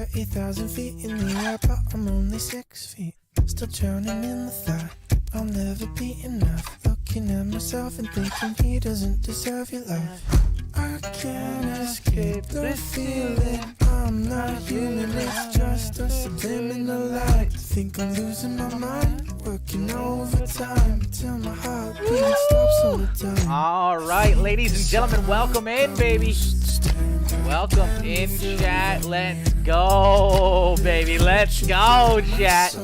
30,000 feet in the air, but I'm only 6 feet. Still drowning in the thought I'll never be enough. Looking at myself and thinking he doesn't deserve your love. I can't escape the feeling I'm not human, it's just a subliminal light. Think I'm losing my mind, working overtime till my heartbeat stops all the time. All right, ladies and gentlemen, welcome in, baby. Welcome in, chat. Let's go, baby. Let's go, chat.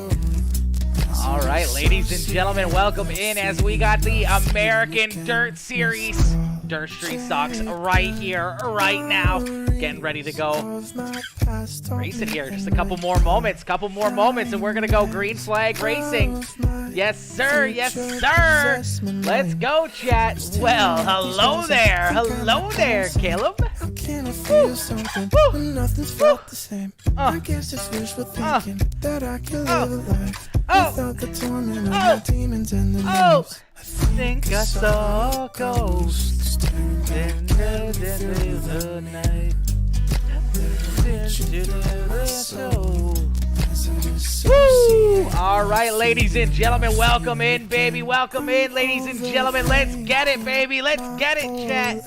All right, ladies and gentlemen, welcome in as we got the American Dirt Series Dirt Street Stocks right here, right now. Getting ready to go race it here. Just a couple more moments, and we're going to go green flag racing. Yes, sir. Yes, sir. Let's go, chat. Well, hello there, Caleb. Can I feel something when nothing's felt the same? I guess it's wishful thinking that I can live a life without the torment of my demons and the names. I think I saw a ghost in the night. Woo! All right, ladies and gentlemen, welcome in, baby. Welcome in, ladies and gentlemen. Let's get it, baby. Let's get it, chat.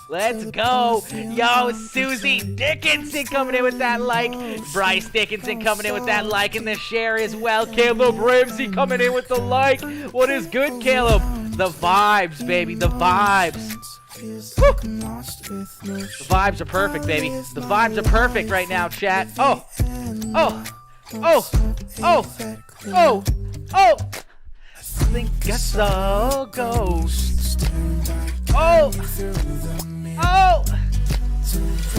Let's go. Yo, Susie Dickinson coming in with that like. Bryce Dickinson coming in with that like and the share as well. Caleb Ramsey coming in with the like. What is good, Caleb? The vibes, baby. The vibes. Woo. The vibes are perfect, baby. The vibes are perfect right now, chat. Oh. I think I saw a ghost.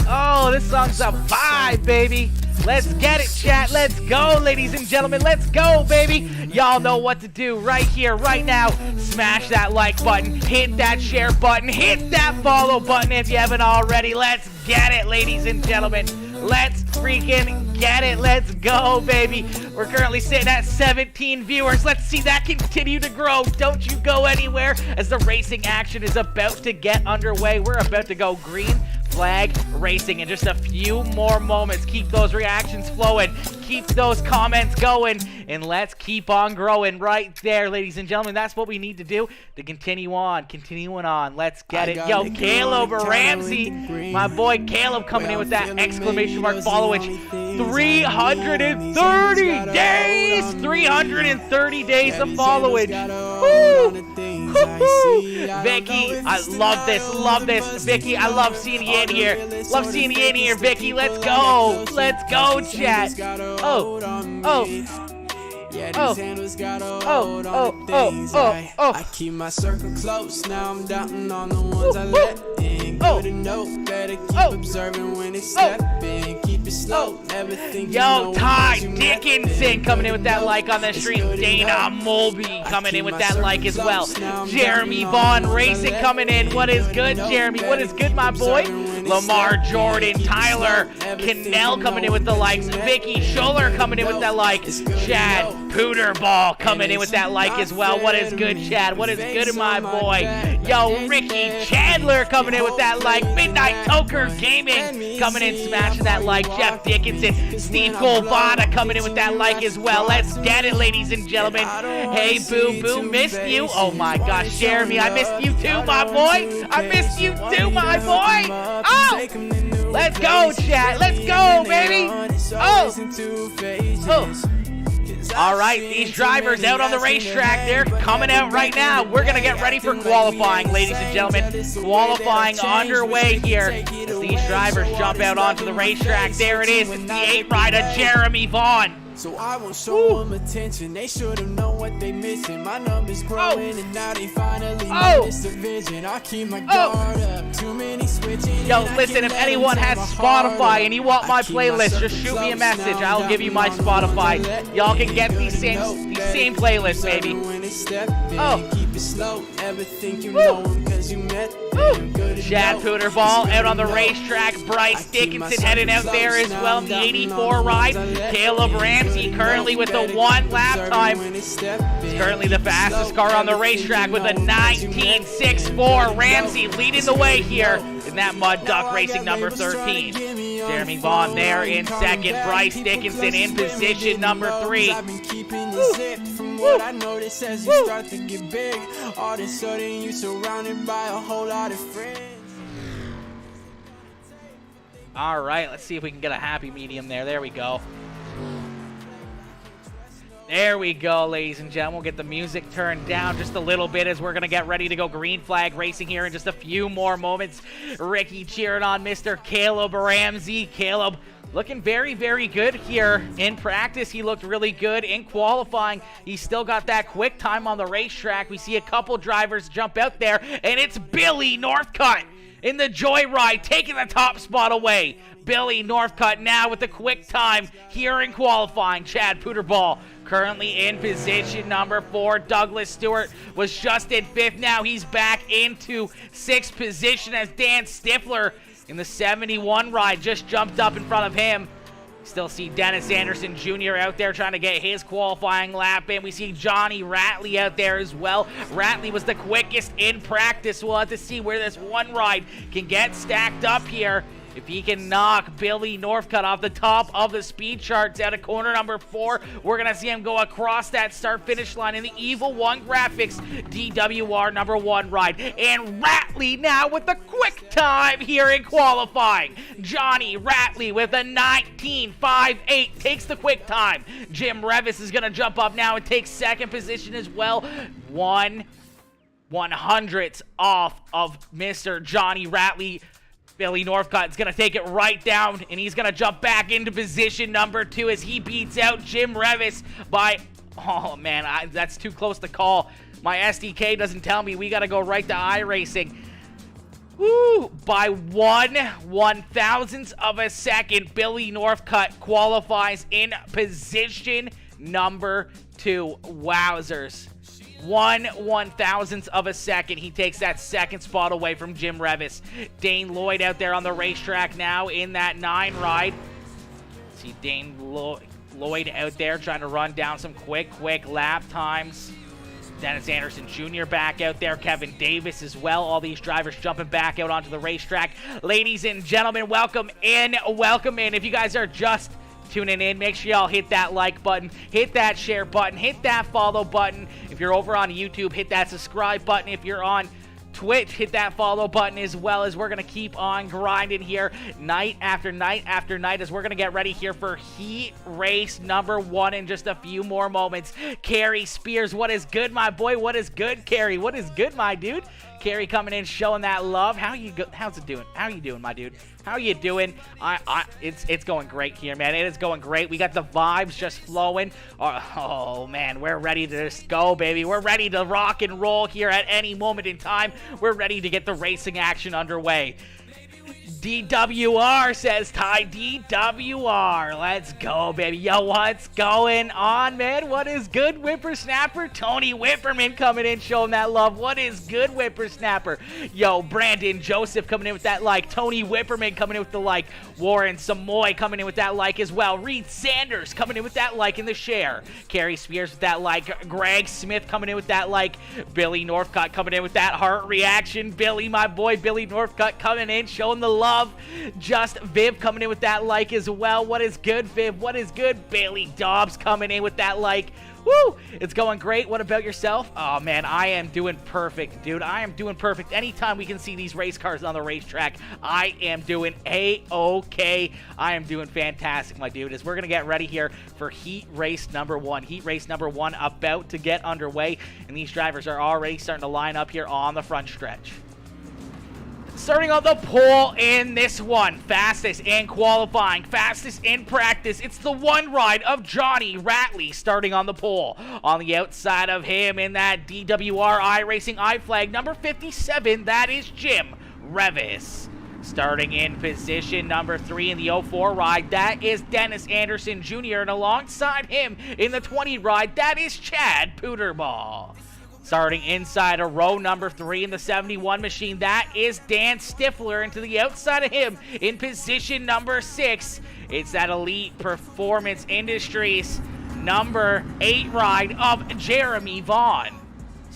Oh, this song's a vibe, baby. Let's get it, chat. Let's go, ladies and gentlemen. Let's go, baby. Y'all know what to do right here, right now. Smash that like button. Hit that share button. Hit that follow button if you haven't already. Let's get it, ladies and gentlemen. Let's freaking get it. Let's go, baby. We're currently sitting at 17 viewers. Let's see that continue to grow. Don't you go anywhere as the racing action is about to get underway. We're about to go green flag racing in just a few more moments. Keep those reactions flowing. Keep those comments going. And let's keep on growing right there, ladies and gentlemen. That's what we need to do to continue on. Continuing on. Let's get it. Yo, Caleb Ramsey. My boy Caleb coming in with that exclamation mark followage. 330 days. 330 days of followage. Woo! Vicky, I love this. Love this. Vicky, I love seeing you in here. Love seeing you in here, Vicky. Let's go. Let's go, chat. I keep my circle close. Now I'm doubting on the ones I let in. Good to know, better keep observing when they step in. Keep it slow, never think you know. Yo, Ty Dickinson coming in with that like on the stream. Dana Mulby coming in with that like as well. Jeremy Vaughn Racing coming in. What is good, Jeremy? What is good, my boy? Lamar Jordan, Tyler Cannell coming in with the likes. Vicky Scholler coming in with that like. Chad Pooterball coming in with that like as well. What is good, Chad? What is good, my boy? Yo, Ricky Chandler coming in with that like. Midnight Toker Gaming coming in, smashing that like. Jeff Dickinson, Steve Golvada coming in with that like as well. Let's get it, ladies and gentlemen. Hey, Boo Boo, missed you. Oh my gosh, Jeremy, I missed you too, my boy. I missed you too, my boy. Oh, let's go, chat. Let's go, baby. All right, these drivers out on the racetrack, they're coming out right now. We're going to get ready for qualifying, ladies and gentlemen. Qualifying underway here as these drivers jump out onto the racetrack. There it is. It's the 8-rider, Jeremy Vaughn. So I won't show them attention. They should have known what they missing. My numbers growing and now they finally notice the vision. I keep my guard up. Too many switching. Yo, listen, if anyone has Spotify and you want my playlist, just shoot me a message. I'll give you my Spotify. Y'all can get these same playlists, baby. Keep it slow. Never think you know them because you met them. Chad Pooterball out on the racetrack. Bryce Dickinson heading out there as well in the 84 ride. Caleb Ramsey currently with the 1 lap time. He's currently the fastest car on the racetrack with a 19.64. Ramsey leading the way here in that Mud Duck Racing number 13. Jeremy Vaughn there in second. Bryce Dickinson in position number 3. I've been keeping it zipped. From what I noticed, as you start to get big, all of a sudden you surrounded by a whole lot of friends. All right, let's see if we can get a happy medium there. There we go. There we go, ladies and gentlemen. We'll get the music turned down just a little bit as we're going to get ready to go green flag racing here in just a few more moments. Ricky cheering on Mr. Caleb Ramsey. Caleb looking very, very good here in practice. He looked really good in qualifying. He's still got that quick time on the racetrack. We see a couple drivers jump out there, and it's Billy Northcutt in the Joyride, taking the top spot away. Billy Northcutt now with the quick time here in qualifying. Chad Puterball currently in position number 4. Douglas Stewart was just in 5th. Now he's back into 6th position as Dan Stifler in the 71 ride just jumped up in front of him. Still see Dennis Anderson Jr. out there trying to get his qualifying lap in. We see Johnny Ratley out there as well. Ratley was the quickest in practice. We'll have to see where this one ride can get stacked up here. If he can knock Billy Northcutt off the top of the speed charts out of corner number 4, we're going to see him go across that start-finish line in the Evil One Graphics DWR number 1 ride. And Ratley now with the quick time here in qualifying. Johnny Ratley with a 19.58 takes the quick time. Jim Revis is going to jump up now and take 2nd position as well. 1/100th off of Mr. Johnny Ratley. Billy Northcutt is going to take it right down, and he's going to jump back into position number 2 as he beats out Jim Revis by, oh man, that's too close to call. My SDK doesn't tell me. We got to go right to iRacing. Woo! By 1/1000th of a second, Billy Northcutt qualifies in position number 2. Wowzers. 1/1000th of a second. He takes that 2nd spot away from Jim Revis. Dane Lloyd out there on the racetrack now in that 9 ride. See Dane Lloyd out there trying to run down some quick lap times. Dennis Anderson Jr. back out there. Kevin Davis as well. All these drivers jumping back out onto the racetrack. Ladies and gentlemen, welcome in. Welcome in. If you guys are just tuning in, make sure y'all hit that like button, hit that share button, hit that follow button. If you're over on YouTube, hit that subscribe button. If you're on Twitch, hit that follow button as well, as we're going to keep on grinding here night after night after night as we're going to get ready here for heat race number 1 in just a few more moments. Kerry Spears, what is good, my boy? What is good, Kerry? What is good, my dude? Kerry coming in, showing that love. How's it doing? How you doing, my dude? How you doing? It's going great here, man. It is going great. We got the vibes just flowing. Oh man, we're ready to just go, baby. We're ready to rock and roll here at any moment in time. We're ready to get the racing action underway. DWR, says Ty. DWR. Let's go, baby. Yo, what's going on, man? What is good, Whippersnapper? Tony Whipperman coming in, showing that love. What is good, Whippersnapper? Yo, Brandon Joseph coming in with that like. Tony Whipperman coming in with the like. Warren Samoy coming in with that like as well. Reed Sanders coming in with that like in the share. Kerry Spears with that like. Greg Smith coming in with that like. Billy Northcutt coming in with that heart reaction. Billy, my boy, Billy Northcutt coming in, showing the love. Just Viv coming in with that like as well. What is good, Viv? What is good? Bailey Dobbs coming in with that like. Woo! It's going great. What about yourself? Oh, man, I am doing perfect, dude. I am doing perfect. Anytime we can see these race cars on the racetrack, I am doing A-OK. I am doing fantastic, my dude, as we're going to get ready here for heat race number 1. Heat race number 1 about to get underway, and these drivers are already starting to line up here on the front stretch. Starting on the pole in this one, fastest in qualifying, fastest in practice. It's the 1 ride of Johnny Ratley starting on the pole. On the outside of him in that DWR iRacing iFlag number 57, that is Jim Revis. Starting in position number 3 in the 04 ride, that is Dennis Anderson Jr. And alongside him in the 20 ride, that is Chad Puterball. Starting inside of row number 3 in the 71 machine, that is Dan Stifler. And to the outside of him in position number 6, it's that Elite Performance Industries number 8 ride of Jeremy Vaughn.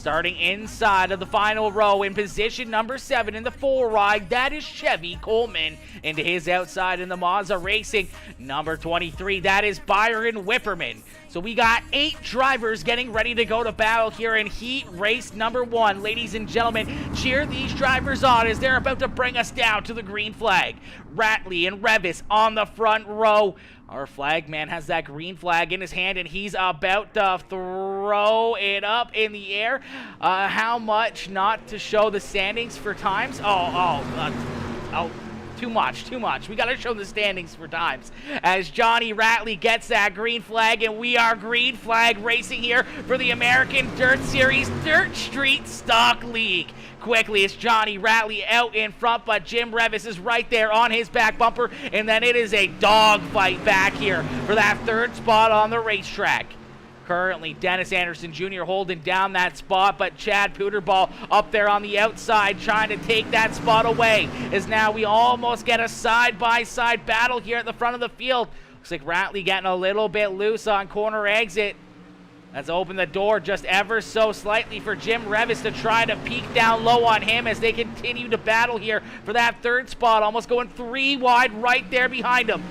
Starting inside of the final row in position number 7 in the 4 ride, that is Chevy Coleman. Into his outside in the Mazda Racing, number 23, that is Byron Whipperman. So we got 8 drivers getting ready to go to battle here in heat race number 1. Ladies and gentlemen, cheer these drivers on as they're about to bring us down to the green flag. Ratley and Revis on the front row. Our flag man has that green flag in his hand, and he's about to throw it up in the air. How much not to show the standings for times? Too much. We got to show the standings for times. As Johnny Ratley gets that green flag, and we are green flag racing here for the American Dirt Series Dirt Street Stock League. Quickly, it's Johnny Ratley out in front, but Jim Revis is right there on his back bumper, and then it is a dogfight back here for that 3rd spot on the racetrack. Currently, Dennis Anderson Jr. holding down that spot, but Chad Puterball up there on the outside trying to take that spot away. As now we almost get a side-by-side battle here at the front of the field. Looks like Ratley getting a little bit loose on corner exit. Let's open the door just ever so slightly for Jim Revis to try to peek down low on him as they continue to battle here for that 3rd spot. Almost going 3 wide right there behind him.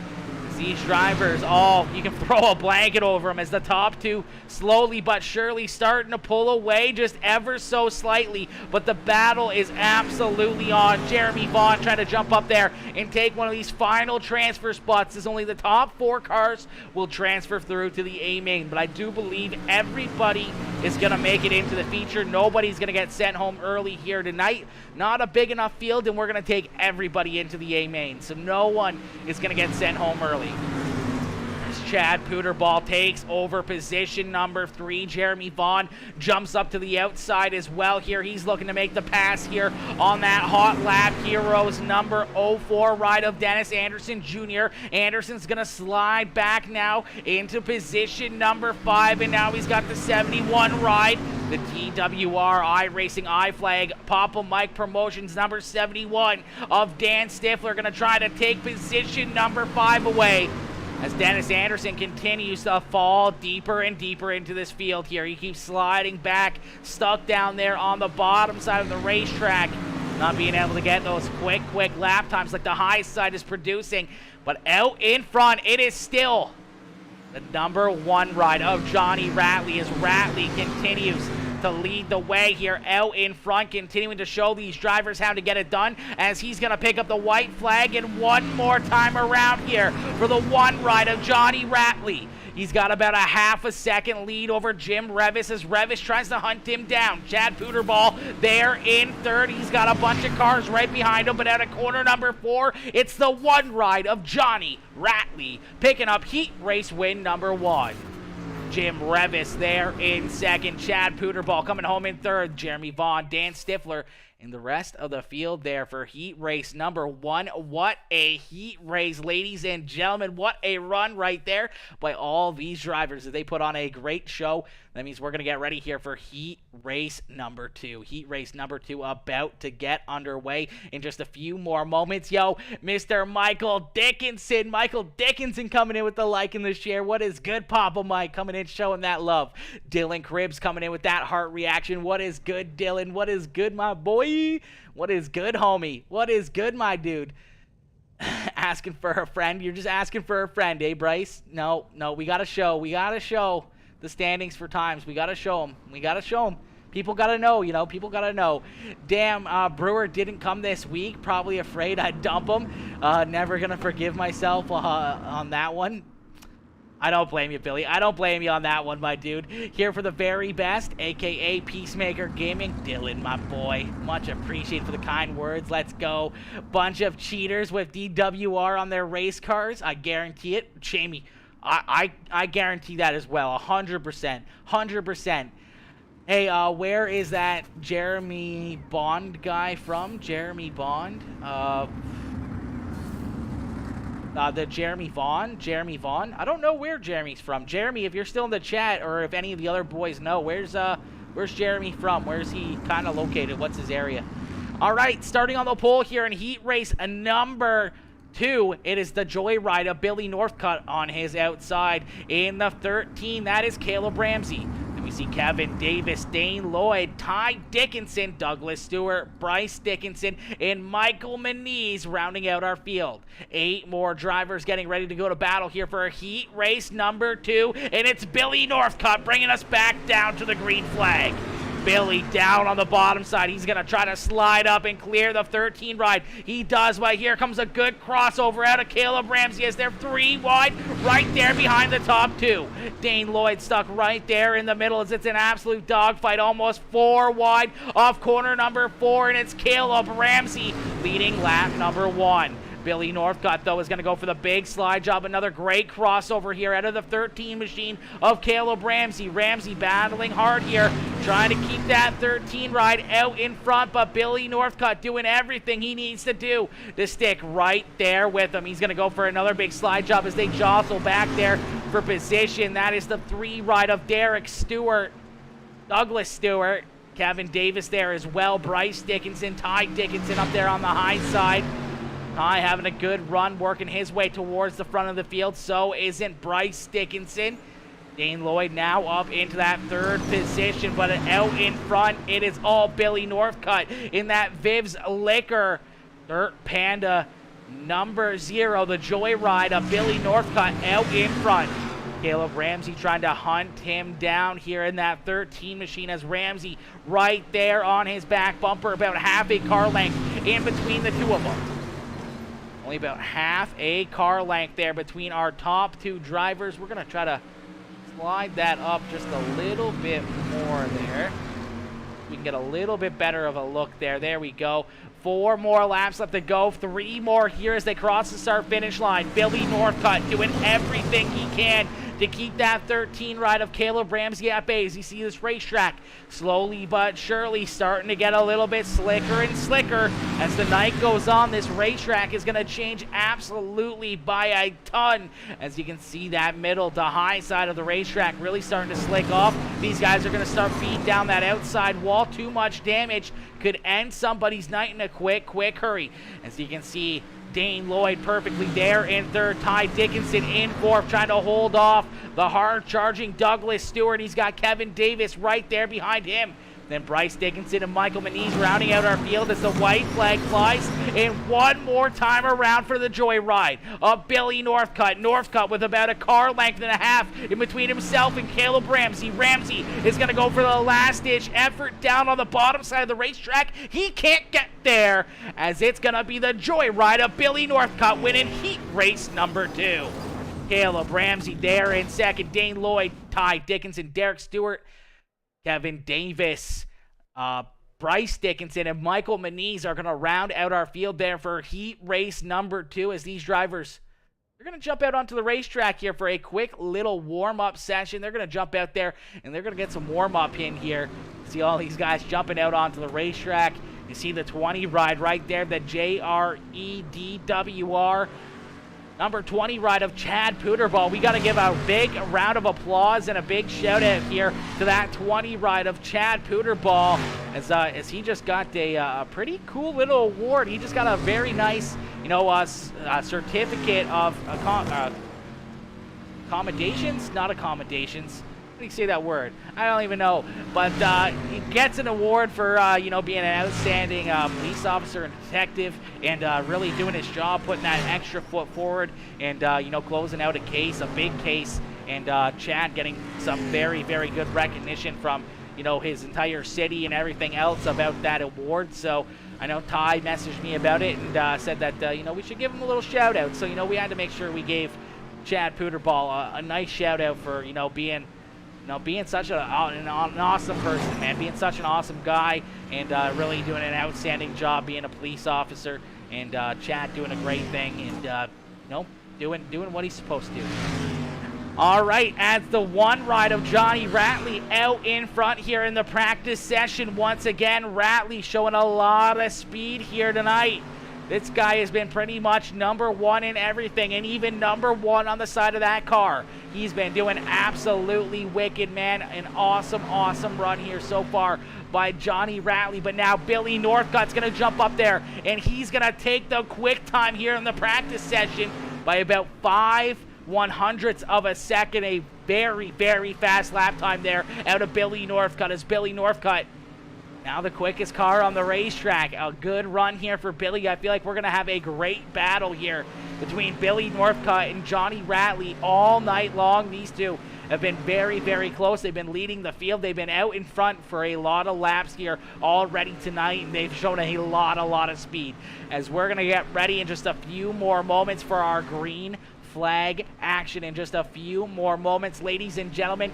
These drivers, you can throw a blanket over them as the top 2 slowly but surely starting to pull away just ever so slightly, but the battle is absolutely on. Jeremy Vaughn trying to jump up there and take one of these final transfer spots as only the top 4 cars will transfer through to the A main, but I do believe everybody is going to make it into the feature. Nobody's going to get sent home early here tonight. Not a big enough field, and we're going to take everybody into the A main, so no one is going to get sent home early. As Chad Puterball takes over position number 3, Jeremy Vaughn jumps up to the outside as well here. He's looking to make the pass here on that Hot Lap Heroes number 04 ride of Dennis Anderson Jr. Anderson's going to slide back now into position number 5, and now he's got the 71 ride. The TWR iRacing iFlag Papa Mike Promotions number 71 of Dan Stifler going to try to take position number 5 away. As Dennis Anderson continues to fall deeper and deeper into this field here. He keeps sliding back, stuck down there on the bottom side of the racetrack. Not being able to get those quick lap times like the high side is producing. But out in front, it is still the number 1 ride of Johnny Ratley as Ratley continues to lead the way here out in front, continuing to show these drivers how to get it done as he's going to pick up the white flag and one more time around here for the 1 ride of Johnny Ratley. He's got about a half a second lead over Jim Revis as Revis tries to hunt him down. Chad Puterball there in 3rd. He's got a bunch of cars right behind him, but out of corner number 4, it's the 1 ride of Johnny Ratley picking up heat race win number 1. Jim Revis there in 2nd. Chad Puterball coming home in 3rd. Jeremy Vaughn, Dan Stifler, and the rest of the field there for heat race number 1. What a heat race, ladies and gentlemen. What a run right there by all these drivers. They put on a great show. That means we're going to get ready here for heat race number 2. Heat race number 2 about to get underway in just a few more moments. Yo, Mr. Michael Dickinson. Michael Dickinson coming in with the like and the share. What is good, Papa Mike? Coming in showing that love. Dylan Cribbs coming in with that heart reaction. What is good, Dylan? What is good, my boy? What is good, homie? What is good, my dude? Asking for a friend. You're just asking for a friend, eh, Bryce? No, we got to show. We got to show the standings for times. We got to show them. People got to know, people got to know. Damn, Brewer didn't come this week. Probably afraid I'd dump him. Never going to forgive myself on that one. I don't blame you, Billy. I don't blame you on that one, my dude. Here for the very best, a.k.a. Peacemaker Gaming. Dylan, my boy. Much appreciated for the kind words. Let's go. Bunch of cheaters with DWR on their race cars. I guarantee it. Jamie, I guarantee that as well. 100%. 100%. Hey, where is that Jeremy Bond guy from? Jeremy Bond? The Jeremy Vaughn. I don't know where Jeremy's from. Jeremy, if you're still in the chat, or if any of the other boys know, where's Jeremy from? Where's he kind of located? What's his area? All right, starting on the pole here in heat race number 2, it is the Joyride of Billy Northcutt on his outside. In the 13, that is Caleb Ramsey. Then We see Kevin Davis, Dane Lloyd, Ty Dickinson, Douglas Stewart, Bryce Dickinson, and Michael Moniz rounding out our field. 8 more drivers getting ready to go to battle here for a heat race number 2, and it's Billy Northcutt bringing us back down to the green flag. Billy down on the bottom side. He's going to try to slide up and clear the 13 ride. He does, but here comes a good crossover out of Caleb Ramsey as they're 3 wide right there behind the top 2. Dane Lloyd stuck right there in the middle as it's an absolute dogfight, almost 4 wide off corner number 4, and it's Caleb Ramsey leading lap number 1. Billy Northcutt, though, is going to go for the big slide job. Another great crossover here out of the 13 machine of Caleb Ramsey. Ramsey battling hard here, trying to keep that 13 ride out in front, but Billy Northcutt doing everything he needs to do to stick right there with him. He's going to go for another big slide job as they jostle back there for position. That is the 3 ride of Derek Stewart, Douglas Stewart, Kevin Davis there as well, Bryce Dickinson, Ty Dickinson up there on the high side. Ty having a good run, working his way towards the front of the field. So isn't Bryce Dickinson. Dane Lloyd now up into that 3rd position, but out in front, it is all Billy Northcutt in that Viv's Liquor Dirt Panda number 0, the Joyride of Billy Northcutt out in front. Caleb Ramsey trying to hunt him down here in that 13 machine as Ramsey right there on his back bumper, about half a car length in between the 2 of them. Only about half a car length there between our top 2 drivers. We're going to try to slide that up just a little bit more there. We can get a little bit better of a look there. There we go. 4 more laps left to go. 3 more here as they cross the start-finish line. Billy Northcutt doing everything he can to keep that 13 ride of Caleb Ramsey at bay. As you see this racetrack slowly but surely starting to get a little bit slicker and slicker. As the night goes on, this racetrack is going to change absolutely by a ton. As you can see, that middle to high side of the racetrack really starting to slick off. These guys are going to start feeding down that outside wall. Too much damage could end somebody's night in a quick hurry. As you can see, Dane Lloyd perfectly there in 3rd. Ty Dickinson in 4th, trying to hold off the hard-charging Douglas Stewart. He's got Kevin Davis right there behind him. Then Bryce Dickinson and Michael Moniz rounding out our field as the white flag flies. And one more time around for the joyride of Billy Northcutt. Northcutt with about a car length and a half in between himself and Caleb Ramsey. Ramsey is going to go for the last-ditch effort down on the bottom side of the racetrack. He can't get there as it's going to be the joyride of Billy Northcutt winning heat race number 2. Caleb Ramsey there in 2nd. Dane Lloyd, Ty Dickinson, Derek Stewart, Kevin Davis, Bryce Dickinson, and Michael Moniz are going to round out our field there for heat race number 2 as these drivers, they're going to jump out onto the racetrack here for a quick little warm-up session. They're going to jump out there, and they're going to get some warm-up in here. See all these guys jumping out onto the racetrack. You see the 20 ride right there, the JREDWR. Number 20 ride of Chad Puterball. We got to give a big round of applause and a big shout out here to that 20 ride of Chad Puterball as he just got a pretty cool little award. He just got a very nice, certificate of accommodations, not accommodations. How do you say that word? I don't even know. But he gets an award for, being an outstanding police officer and detective and really doing his job, putting that extra foot forward and, closing out a case, a big case. And Chad getting some very, very good recognition from, his entire city and everything else about that award. So I know Ty messaged me about it and said that, we should give him a little shout out. So, we had to make sure we gave Chad Puterball a nice shout out for, being such an awesome person, man, being such an awesome guy, and really doing an outstanding job being a police officer, and Chad doing a great thing, and doing what he's supposed to do. All right, as the 1 ride of Johnny Ratley out in front here in the practice session once again. Ratley showing a lot of speed here tonight. This guy has been pretty much number 1 in everything, and even number 1 on the side of that car. He's been doing absolutely wicked, man. An awesome, awesome run here so far by Johnny Ratley. But now Billy Northcutt's going to jump up there, and he's going to take the quick time here in the practice session by about 5 1/100ths of a second. A very, very fast lap time there out of Billy Northcutt as Billy Northcutt now the quickest car on the racetrack. A good run here for Billy. I feel like we're going to have a great battle here between Billy Northcutt and Johnny Ratley all night long. These two have been very, very close. They've been leading the field. They've been out in front for a lot of laps here already tonight, and they've shown a lot of speed. As we're going to get ready in just a few more moments for our green flag action in just a few more moments, ladies and gentlemen.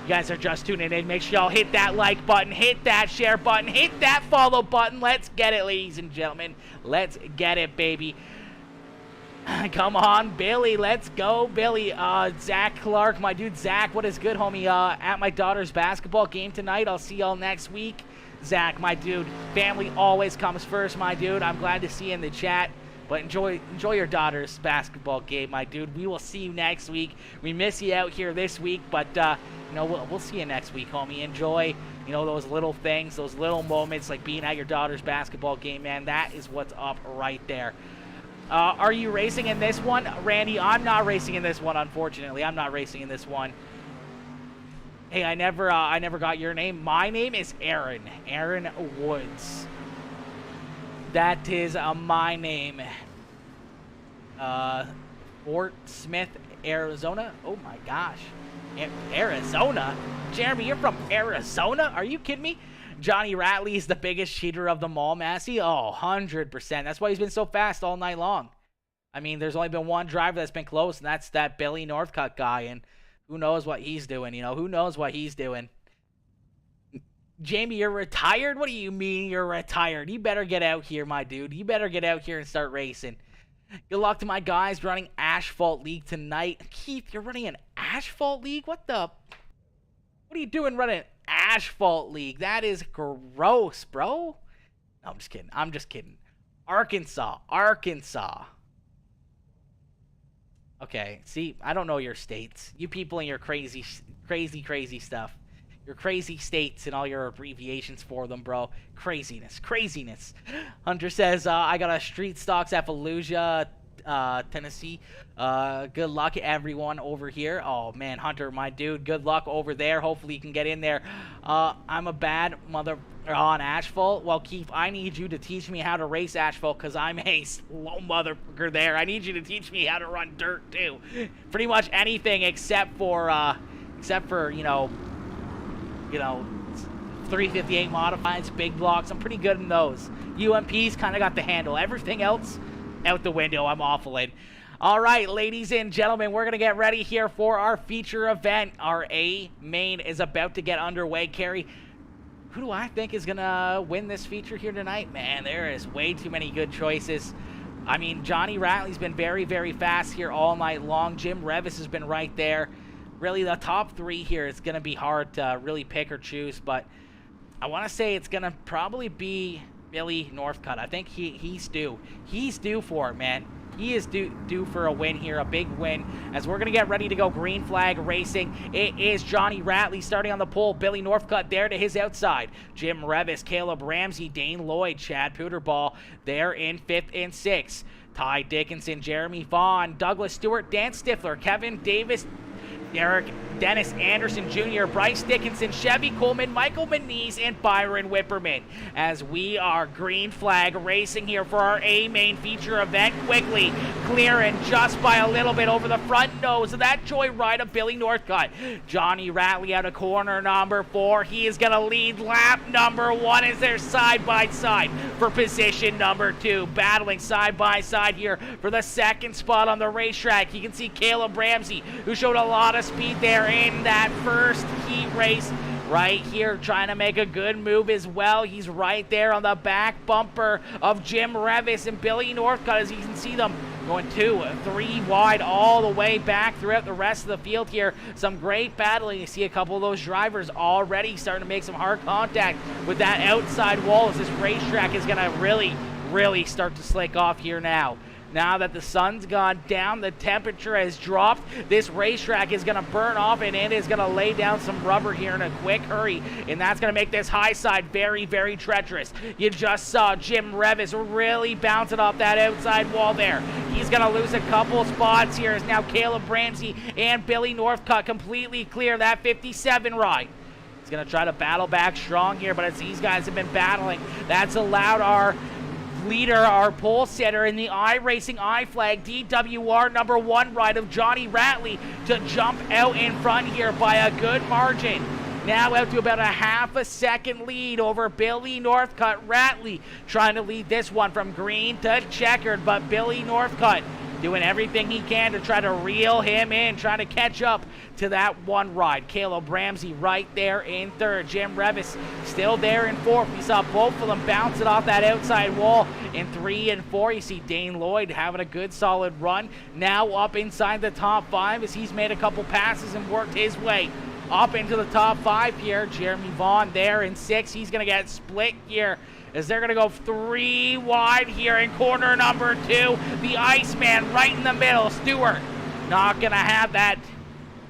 You guys are just tuning in. Make sure y'all hit that like button, hit that share button, hit that follow button. Let's get it, ladies and gentlemen. Let's get it, baby. Come on, Billy. Let's go, Billy. Zach Clark, my dude. Zach, what is good, homie? At my daughter's basketball game tonight. I'll see y'all next week. Zach, my dude. Family always comes first, my dude. I'm glad to see you in the chat. But enjoy your daughter's basketball game, my dude. We will see you next week. We miss you out here this week, but you know, we'll see you next week, homie. Enjoy, you know, those little things, those little moments like being at your daughter's basketball game, man. That is what's up right there. Are you racing in this one, Randy? I'm not racing in this one, unfortunately. I'm not racing in this one. Hey, I never got your name. My name is Aaron. Aaron Woods. That is my name. Fort Smith, Arizona. Oh my gosh. Arizona? Jeremy, you're from Arizona? Are you kidding me? Johnny Ratley is the biggest cheater of them all, Massey. Oh, 100%. That's why he's been so fast all night long. I mean, there's only been one driver that's been close, and that's that Billy Northcutt guy, and who knows what he's doing, you know? Who knows what he's doing? Jamie, you're retired? What do you mean you're retired? You better get out here, my dude. You better get out here and start racing. Good luck to my guys running Asphalt League tonight. Keith, you're running an Asphalt League? What are you doing running Asphalt League? That is gross, bro. No, I'm just kidding. I'm just kidding. Arkansas. Okay, see, I don't know your states. You people and your crazy stuff. Your crazy states and all your abbreviations for them, bro. Craziness. Hunter says, I got a street stocks at Fallujah, Tennessee. Good luck, everyone over here. Oh, man, Hunter, my dude, good luck over there. Hopefully you can get in there. I'm a bad mother on asphalt. Well, Keith, I need you to teach me how to race asphalt because I'm a slow motherfucker there. I need you to teach me how to run dirt, too. Pretty much anything except for you know, 358 modifieds, big blocks. I'm pretty good in those. UMP's kind of got the handle. Everything else, out the window. I'm awful in. All right, ladies and gentlemen, we're going to get ready here for our feature event. Our A main is about to get underway. Carrie, who do I think is going to win this feature here tonight? Man, there is way too many good choices. I mean, Johnny Ratley's been very, very fast here all night long. Jim Revis has been right there. Really, the top three here, it's going to be hard to really pick or choose, but I want to say it's going to probably be Billy Northcutt. I think he's due. He's due for it, man. He is due for a win here, a big win, as we're going to get ready to go green flag racing. It is Johnny Ratley starting on the pole. Billy Northcutt there to his outside. Jim Revis, Caleb Ramsey, Dane Lloyd, Chad Puterball there in 5th and 6th. Ty Dickinson, Jeremy Vaughn, Douglas Stewart, Dan Stifler, Kevin Davis, Dennis Anderson Jr., Bryce Dickinson, Chevy Coleman, Michael Manise, and Byron Whipperman. As we are green flag racing here for our A main feature event. Quickly clearing just by a little bit over the front nose of that joyride of Billy Northcutt. Johnny Ratley out of corner number 4. He is going to lead lap number 1 as they're side by side for position number 2. Battling side by side here for the second spot on the racetrack. You can see Caleb Ramsey, who showed a lot of speed there in that first heat race. Right here, trying to make a good move as well. He's right there on the back bumper of Jim Revis and Billy Northcutt, as you can see them going 2, 3 wide all the way back throughout the rest of the field here. Some great battling. You see a couple of those drivers already starting to make some hard contact with that outside wall, as this racetrack is going to really start to slick off here now. Now that the sun's gone down, the temperature has dropped. This racetrack is going to burn off, and it is going to lay down some rubber here in a quick hurry, and that's going to make this high side very, very treacherous. You just saw Jim Revis really bouncing off that outside wall there. He's going to lose a couple spots here as now Caleb Ramsey and Billy Northcutt completely clear that 57 ride. He's going to try to battle back strong here, but as these guys have been battling, that's allowed our leader, our pole setter in the iRacing iFlag DWR number 1 ride of Johnny Ratley to jump out in front here by a good margin. Now out to about a half a second lead over Billy Northcutt. Ratley trying to lead this one from green to checkered, but Billy Northcutt doing everything he can to try to reel him in, trying to catch up to that one ride. Caleb Ramsey right there in third. Jim Revis still there in fourth. We saw both of them bounce it off that outside wall in 3 and 4. You see Dane Lloyd having a good solid run. Now up inside the top 5 as he's made a couple passes and worked his way up into the top 5 here. Jeremy Vaughn there in 6. He's going to get split here as they're going to go 3 wide here in corner number 2. The Iceman right in the middle. Stewart not going to have that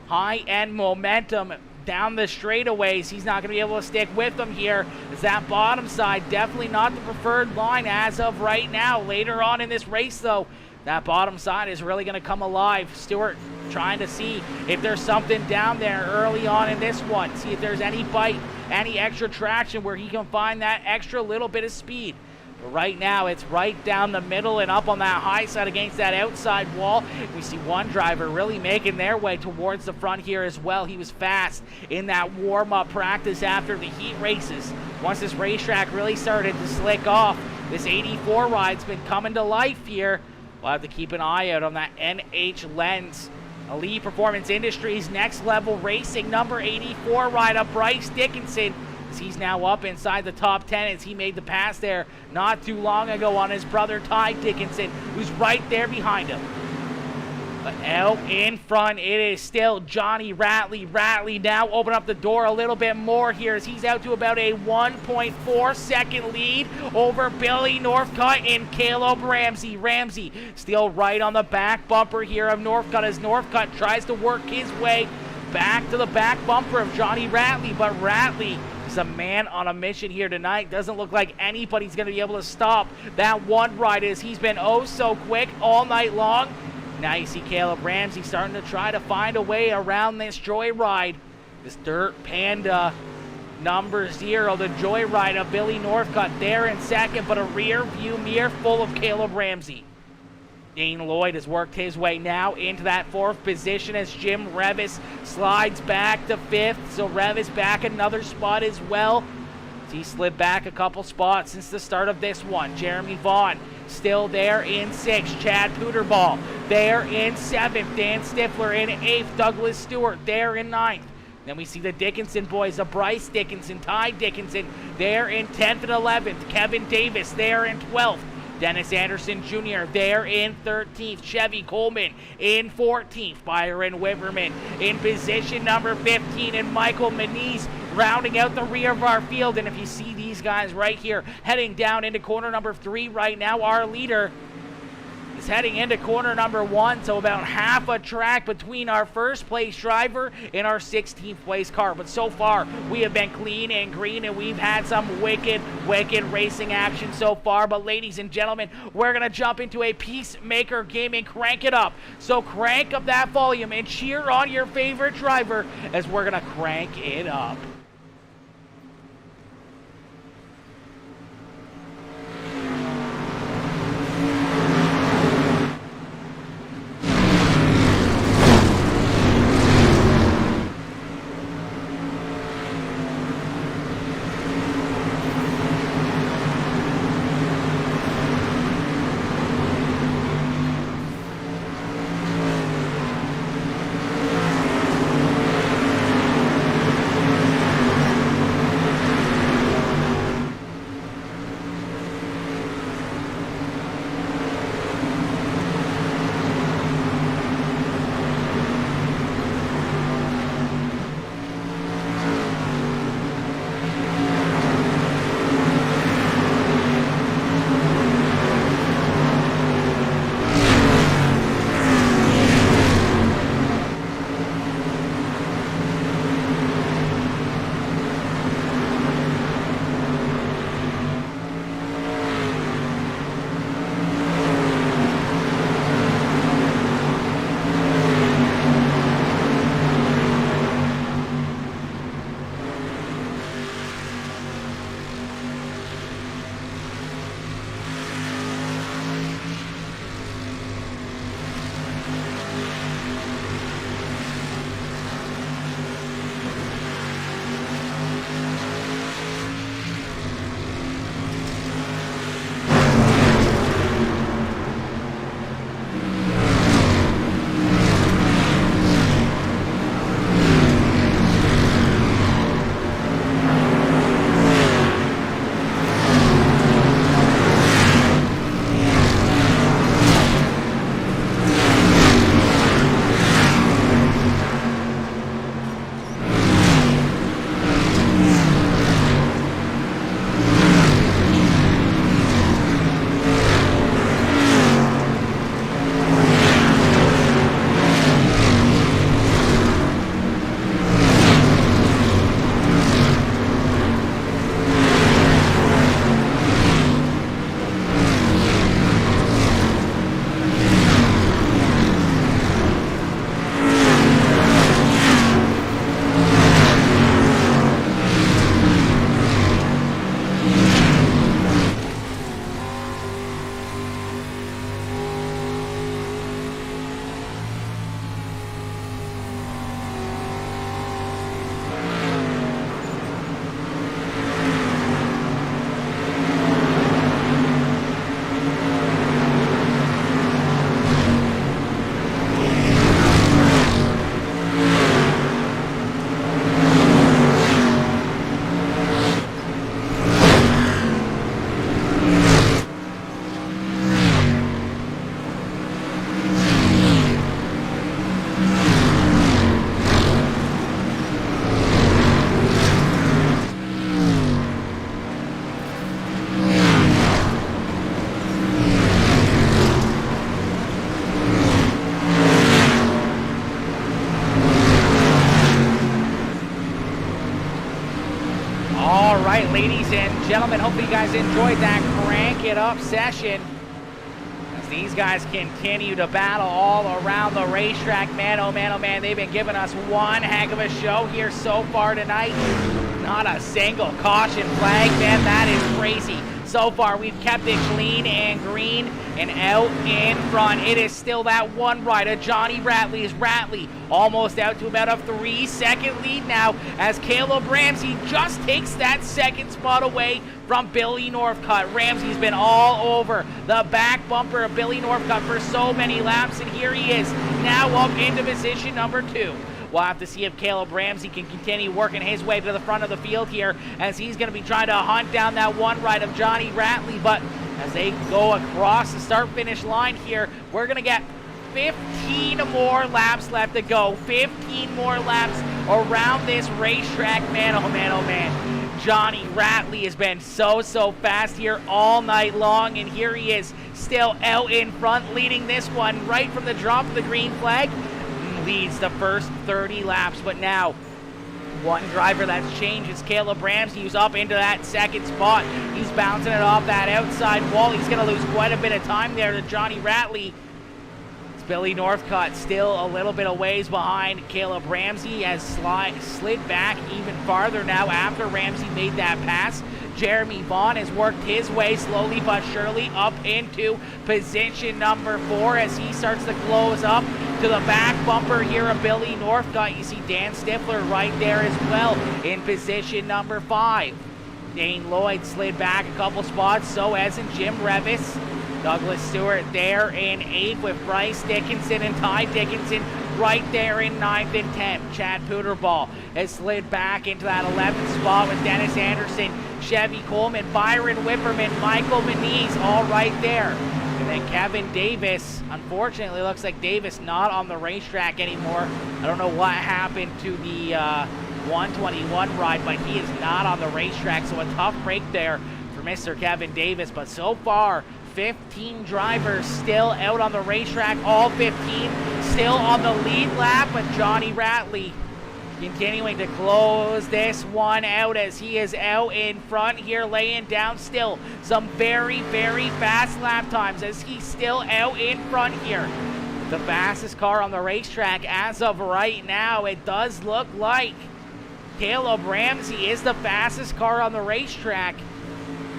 high-end momentum down the straightaways. He's not going to be able to stick with them here. As that bottom side definitely not the preferred line as of right now. Later on in this race, though, that bottom side is really going to come alive. Stewart trying to see if there's something down there early on in this one. See if there's any bite, any extra traction where he can find that extra little bit of speed. But right now, it's right down the middle and up on that high side against that outside wall. We see one driver really making their way towards the front here as well. He was fast in that warm-up practice after the heat races. Once this racetrack really started to slick off, this 84 ride's been coming to life here. We'll have to keep an eye out on that NH lens. Elite Performance Industries Next Level Racing number 84 ride of Bryce Dickinson. As he's now up inside the top 10 as he made the pass there not too long ago on his brother Ty Dickinson, who's right there behind him. But out in front, it is still Johnny Ratley. Ratley now open up the door a little bit more here as he's out to about a 1.4 second lead over Billy Northcutt and Caleb Ramsey. Ramsey still right on the back bumper here of Northcutt as Northcutt tries to work his way back to the back bumper of Johnny Ratley, but Ratley is a man on a mission here tonight. Doesn't look like anybody's going to be able to stop that one ride as he's been oh so quick all night long. Now you see Caleb Ramsey starting to try to find a way around this joyride. This Dirt Panda number 0, the joyride of Billy Northcutt there in second, but a rear view mirror full of Caleb Ramsey. Dane Lloyd has worked his way now into that 4th position as Jim Revis slides back to 5th. So Revis back another spot as well. He slid back a couple spots since the start of this one. Jeremy Vaughn still there in 6th. Chad Puterball there in 7th. Dan Stifler in 8th. Douglas Stewart there in 9th. Then we see the Dickinson boys of Bryce Dickinson, Ty Dickinson there in 10th and 11th. Kevin Davis there in 12th. Dennis Anderson Jr. there in 13th. Chevy Coleman in 14th. Byron Wiverman in position number 15. And Michael Manise rounding out the rear of our field. And if you see these guys right here heading down into corner number 3 right now, our leader is heading into corner number 1, so about half a track between our first place driver and our 16th place car. But so far, we have been clean and green, and we've had some wicked racing action so far. But ladies and gentlemen, we're going to jump into a Peacemaker game and crank it up. So crank up that volume and cheer on your favorite driver as we're going to crank it up. right, ladies and gentlemen, hopefully you guys enjoyed that crank it up session. As these guys continue to battle all around the racetrack. Man, oh man, oh man, they've been giving us one heck of a show here so far tonight. Not a single caution flag, man, that is crazy. So far, we've kept it clean and green and out in front. It is still that one rider, Johnny Ratley's Ratley, almost out to about a 3-second lead now as Caleb Ramsey just takes that second spot away from Billy Northcutt. Ramsey's been all over the back bumper of Billy Northcutt for so many laps, and here he is now up into position number 2. We'll have to see if Caleb Ramsey can continue working his way to the front of the field here, as he's going to be trying to hunt down that one ride of Johnny Ratley. But as they go across the start-finish line here, we're going to get 15 more laps left to go. 15 more laps around this racetrack. Man, oh man, oh man. Johnny Ratley has been so fast here all night long, and here he is still out in front, leading this one right from the drop of the green flag. Leads the first 30 laps, but now one driver that's changed is Caleb Ramsey, who's up into that second spot. He's bouncing it off that outside wall. He's going to lose quite a bit of time there to Johnny Ratley. It's Billy Northcutt still a little bit of ways behind Caleb Ramsey, has slid back even farther now after Ramsey made that pass. Jeremy Vaughn has worked his way slowly but surely up into position number 4 as he starts to close up to the back bumper here of Billy Northcutt. You see Dan Stifler right there as well in position number 5. Dane Lloyd slid back a couple spots, so has in Jim Revis. Douglas Stewart there in 8th with Bryce Dickinson and Ty Dickinson right there in 9th and 10th. Chad Puderball has slid back into that 11th spot with Dennis Anderson, Chevy Coleman, Byron Whipperman, Michael Manise all right there. And then Kevin Davis, unfortunately looks like Davis not on the racetrack anymore. I don't know what happened to the 121 ride, but he is not on the racetrack, so a tough break there for Mr. Kevin Davis. But so far, 15 drivers still out on the racetrack, all 15 still on the lead lap, but Johnny Ratley continuing to close this one out as he is out in front here, laying down still some very fast lap times as he's still out in front here. The fastest car on the racetrack as of right now. It does look like Caleb Ramsey is the fastest car on the racetrack.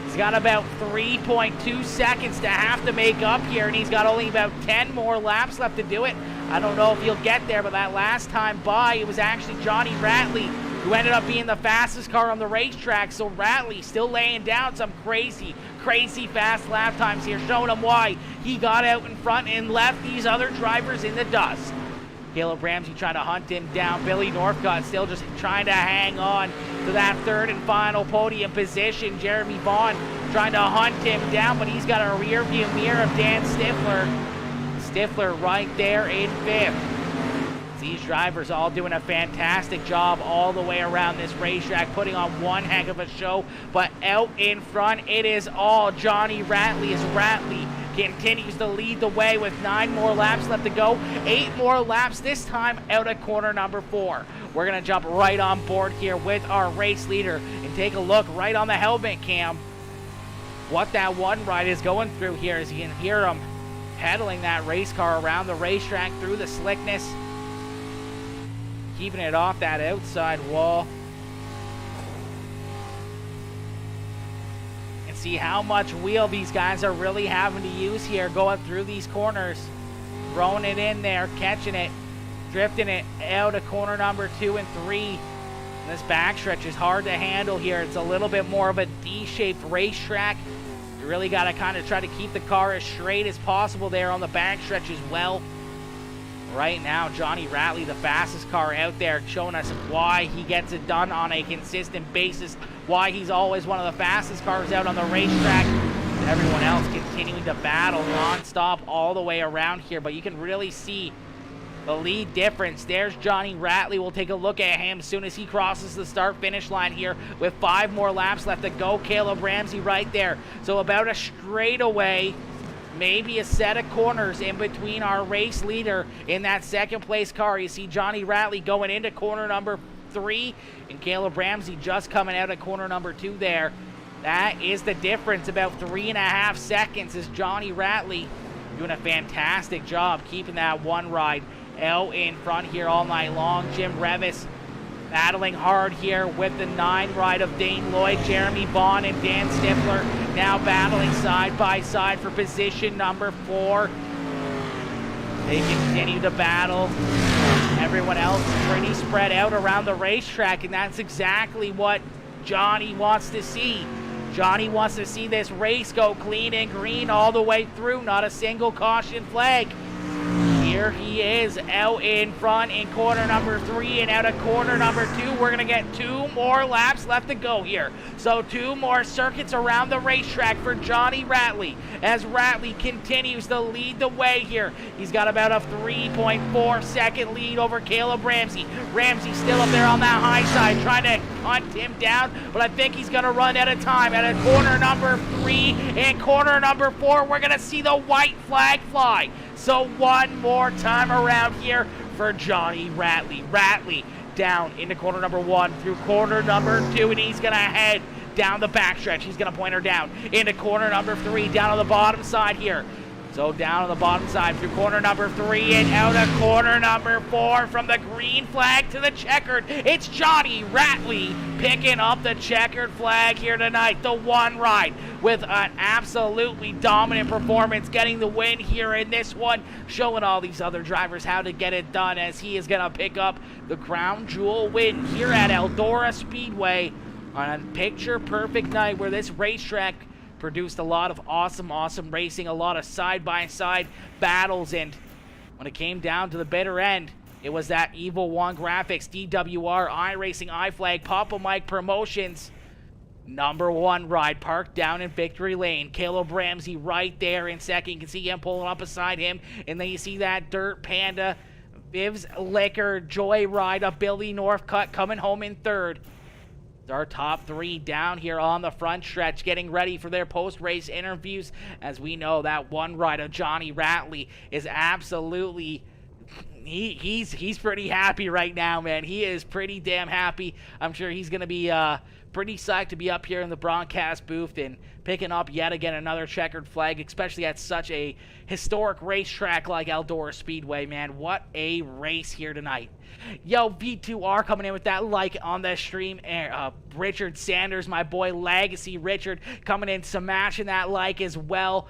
He's got about 3.2 seconds to have to make up here, and he's got only about 10 more laps left to do it. I don't know if he'll get there, but that last time by, it was actually Johnny Ratley who ended up being the fastest car on the racetrack. So Ratley still laying down some crazy fast lap times here, showing him why he got out in front and left these other drivers in the dust. Caleb Ramsey trying to hunt him down. Billy Northcutt still just trying to hang on to that third and final podium position. Jeremy Vaughn trying to hunt him down, but he's got a rear view mirror of Dan Stifler. Stifler right there in 5th. These drivers all doing a fantastic job all the way around this racetrack, putting on one heck of a show. But out in front, it is all Johnny Ratley as Ratley continues to lead the way with 9 more laps left to go. 8 more laps, this time out of corner number 4. We're going to jump right on board here with our race leader and take a look right on the helmet cam what that one ride is going through here, as you can hear him pedaling that race car around the racetrack through the slickness, keeping it off that outside wall. See how much wheel these guys are really having to use here going through these corners. Throwing it in there, catching it, drifting it out of corner number 2 and 3. And this backstretch is hard to handle here. It's a little bit more of a D-shaped racetrack. You really got to kind of try to keep the car as straight as possible there on the backstretch as well. Right now, Johnny Ratley, the fastest car out there, showing us why he gets it done on a consistent basis, why he's always one of the fastest cars out on the racetrack. Everyone else continuing to battle non-stop all the way around here, but you can really see the lead difference. There's Johnny Ratley. We'll take a look at him as soon as he crosses the start-finish line here with 5 more laps left to go. Caleb Ramsey right there. So about a straightaway, maybe a set of corners in between our race leader in that second place car. You see Johnny Ratley going into corner number 3, and Caleb Ramsey just coming out of corner number 2 there. That is the difference, about 3.5 seconds, as Johnny Ratley doing a fantastic job keeping that one ride out in front here all night long. Jim Revis battling hard here with the 9 ride of Dane Lloyd, Jeremy Vaughn, and Dan Stifler now battling side by side for position number 4. They continue to battle. Everyone else pretty spread out around the racetrack, and that's exactly what Johnny wants to see. Johnny wants to see this race go clean and green all the way through, not a single caution flag. Here he is out in front in corner number 3, and out of corner number 2, we're going to get 2 more laps left to go here. So 2 more circuits around the racetrack for Johnny Ratley, as Ratley continues to lead the way here. He's got about a 3.4 second lead over Caleb Ramsey. Ramsey still up there on that high side, trying to hunt him down, but I think he's going to run out of time. At a corner number 3 and corner number 4, we're going to see the white flag fly. So one more time around here for Johnny Ratley. Ratley down into corner number 1 through corner number 2, and he's going to head down the backstretch. He's going to point her down into corner number 3, down on the bottom side here. So down on the bottom side through corner number 3 and out of corner number 4, from the green flag to the checkered. It's Johnny Ratley picking up the checkered flag here tonight. The one ride with an absolutely dominant performance, getting the win here in this one, showing all these other drivers how to get it done, as he is going to pick up the crown jewel win here at Eldora Speedway on a picture-perfect night where this racetrack produced a lot of awesome racing, a lot of side-by-side battles, and when it came down to the bitter end, it was that Evil One Graphics, DWR, iRacing, iFlag, Papa Mike Promotions number 1 ride, parked down in victory lane. Caleb Ramsey right there in second. You can see him pulling up beside him, and then you see that Dirt Panda, Viv's Liquor, Joyride of Billy Northcutt coming home in third. Our top 3 down here on the front stretch, getting ready for their post-race interviews, as we know that one ride of Johnny Ratley is absolutely, he's pretty happy right now, man. He is pretty damn happy. I'm sure he's going to be pretty psyched to be up here in the broadcast booth and picking up yet again another checkered flag, especially at such a historic racetrack like Eldora Speedway, man. What a race here tonight. Yo, V2R coming in with that like on the stream. Richard Sanders, my boy Legacy Richard, coming in smashing that like as well.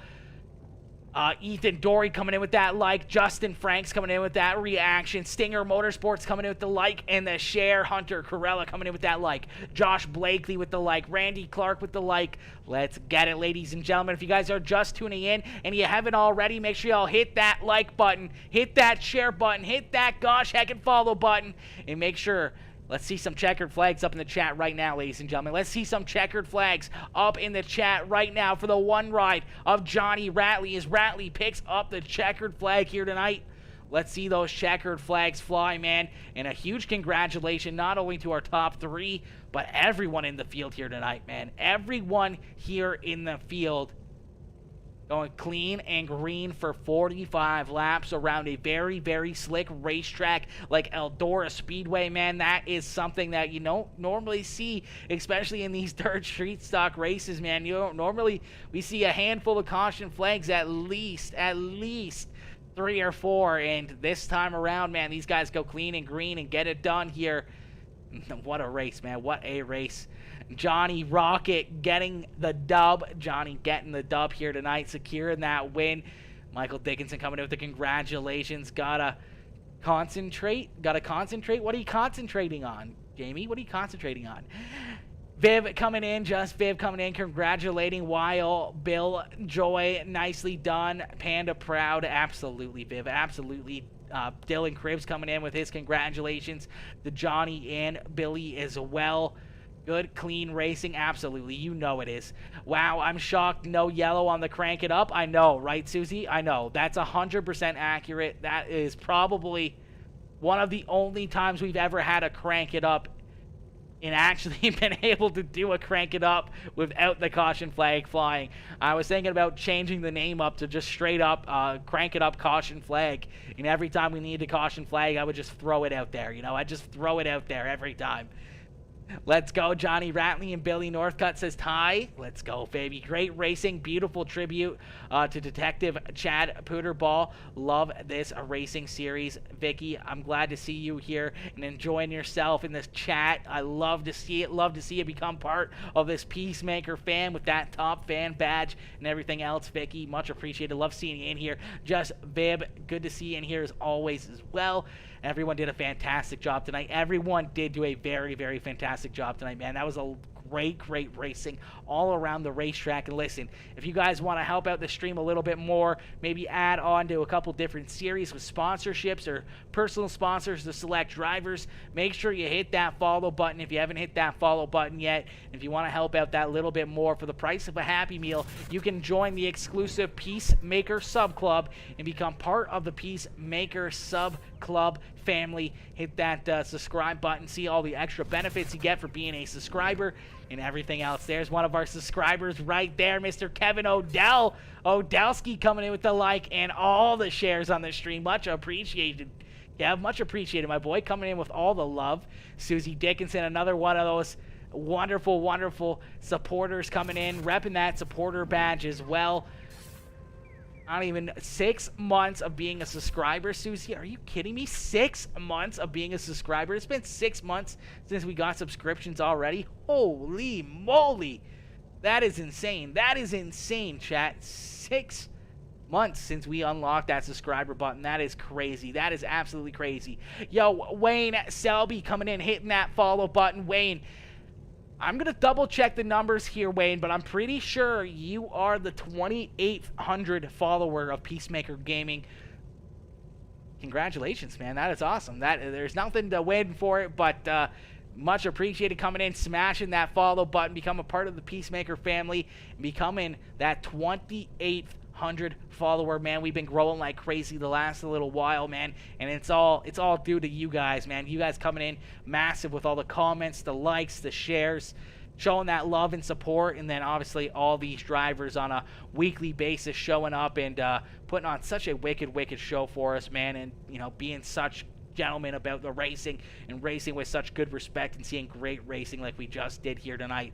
Ethan Dory coming in with that like. Justin Franks coming in with that reaction. Stinger Motorsports coming in with the like and the share. Hunter Corella coming in with that like. Josh Blakely with the like. Randy Clark with the like. Let's get it, ladies and gentlemen. If you guys are just tuning in and you haven't already, make sure y'all hit that like button, hit that share button, hit that gosh heck and follow button, and make sure. Let's see some checkered flags up in the chat right now, ladies and gentlemen. Let's see some checkered flags up in the chat right now for the one ride of Johnny Ratley, as Ratley picks up the checkered flag here tonight. Let's see those checkered flags fly, man. And a huge congratulations not only to our top 3, but everyone in the field here tonight, man. Everyone here in the field going clean and green for 45 laps around a very slick racetrack like Eldora Speedway, man. That is something that you don't normally see, especially in these dirt street stock races, man. You don't normally, we see a handful of caution flags, at least 3 or 4, and this time around, man, these guys go clean and green and get it done here. What a race, man. What a race. Johnny Rocket getting the dub. Johnny getting the dub here tonight, securing that win. Michael Dickinson coming in with the congratulations. Gotta concentrate. What are you concentrating on, Jamie? What are you concentrating on? Viv coming in, congratulating Wild Bill Joy. Nicely done. Panda proud. Absolutely, Viv. Absolutely. Dylan Cribbs coming in with his congratulations to Johnny and Billy as well. Good, clean racing. Absolutely. You know it is. Wow, I'm shocked. No yellow on the crank it up. I know, right, Susie? I know. That's 100% accurate. That is probably one of the only times we've ever had a crank it up and actually been able to do a crank it up without the caution flag flying. I was thinking about changing the name up to just straight up crank it up caution flag. And every time we needed a caution flag, I would just throw it out there. You know, I just throw it out there every time. Let's go, Johnny Ratley and Billy Northcutt says tie. Let's go, baby. Great racing. Beautiful tribute to Detective Chad Pooterball. Love this racing series. Vicky, I'm glad to see you here and enjoying yourself in this chat. I love to see it. Love to see you become part of this Peacemaker fan with that top fan badge and everything else. Vicky, much appreciated. Love seeing you in here. Just Vib, good to see you in here as always as well. Everyone did a fantastic job tonight. Everyone did do a very, very fantastic job tonight, man. That was a great racing all around the racetrack. And listen, if you guys want to help out the stream a little bit more, maybe add on to a couple different series with sponsorships or personal sponsors to select drivers, make sure you hit that follow button if you haven't hit that follow button yet. If you want to help out that little bit more for the price of a Happy Meal, you can join the exclusive Peacemaker Sub Club and become part of the Peacemaker Sub Club family. Hit that subscribe button, see all the extra benefits you get for being a subscriber and everything else. There's one of our subscribers right there, Mr. Kevin Odell. Odelski coming in with the like and all the shares on the stream. Much appreciated. Yeah, much appreciated, my boy, coming in with all the love. Susie Dickinson, another one of those wonderful supporters coming in, repping that supporter badge as well. Not even 6 months of being a subscriber, Susie. Are you kidding me? 6 months of being a subscriber. It's been 6 months since we got subscriptions already. Holy moly. That is insane. That is insane, chat. 6 months since we unlocked that subscriber button. That is crazy. That is absolutely crazy. Yo, Wayne Selby coming in, hitting that follow button. Wayne, I'm going to double check the numbers here, Wayne, but I'm pretty sure you are the 2,800 follower of Peacemaker Gaming. Congratulations, man. That is awesome. There's nothing to win for it, but much appreciated coming in, smashing that follow button, become a part of the Peacemaker family, and becoming that 2,800 follower, man. We've been growing like crazy the last little while, man, and it's all due to you guys, man. You guys coming in massive with all the comments, the likes, the shares, showing that love and support, and then obviously all these drivers on a weekly basis showing up and putting on such a wicked show for us, man, and you know, being such gentlemen about the racing and racing with such good respect and seeing great racing like we just did here tonight.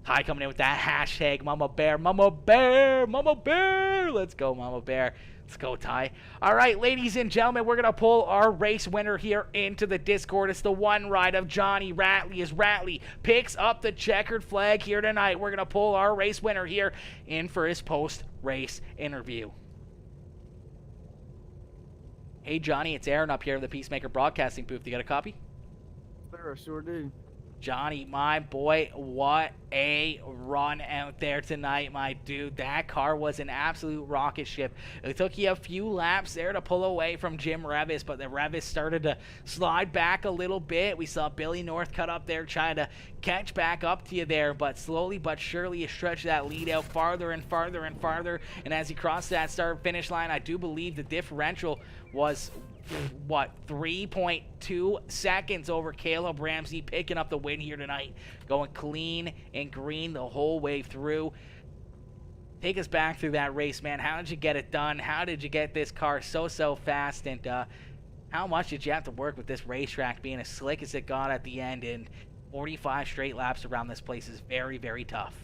Ty coming in with that hashtag Mama Bear, Mama Bear, Mama Bear. Let's go, Mama Bear. Let's go, Ty. All right, ladies and gentlemen, we're going to pull our race winner here into the Discord. It's the one ride of Johnny Ratley as Ratley picks up the checkered flag here tonight. We're going to pull our race winner here in for his post-race interview. Hey, Johnny, it's Aaron up here in the Peacemaker Broadcasting booth. You got a copy? Sure, sure do. Johnny, my boy, what a run out there tonight, my dude. That car was an absolute rocket ship. It took you a few laps there to pull away from Jim Revis, but the Revis started to slide back a little bit. We saw Billy Northcutt up there trying to catch back up to you there, but slowly but surely you stretch that lead out farther and farther and farther, and as you cross that start-finish line, I do believe the differential was, what, 3.2 seconds over Caleb Ramsey, picking up the win here tonight, going clean and green the whole way through. Take us back through that race, man. How did you get it done? How did you get this car so fast? And how much did you have to work with this racetrack being as slick as it got at the end? And 45 straight laps around this place is very, very tough.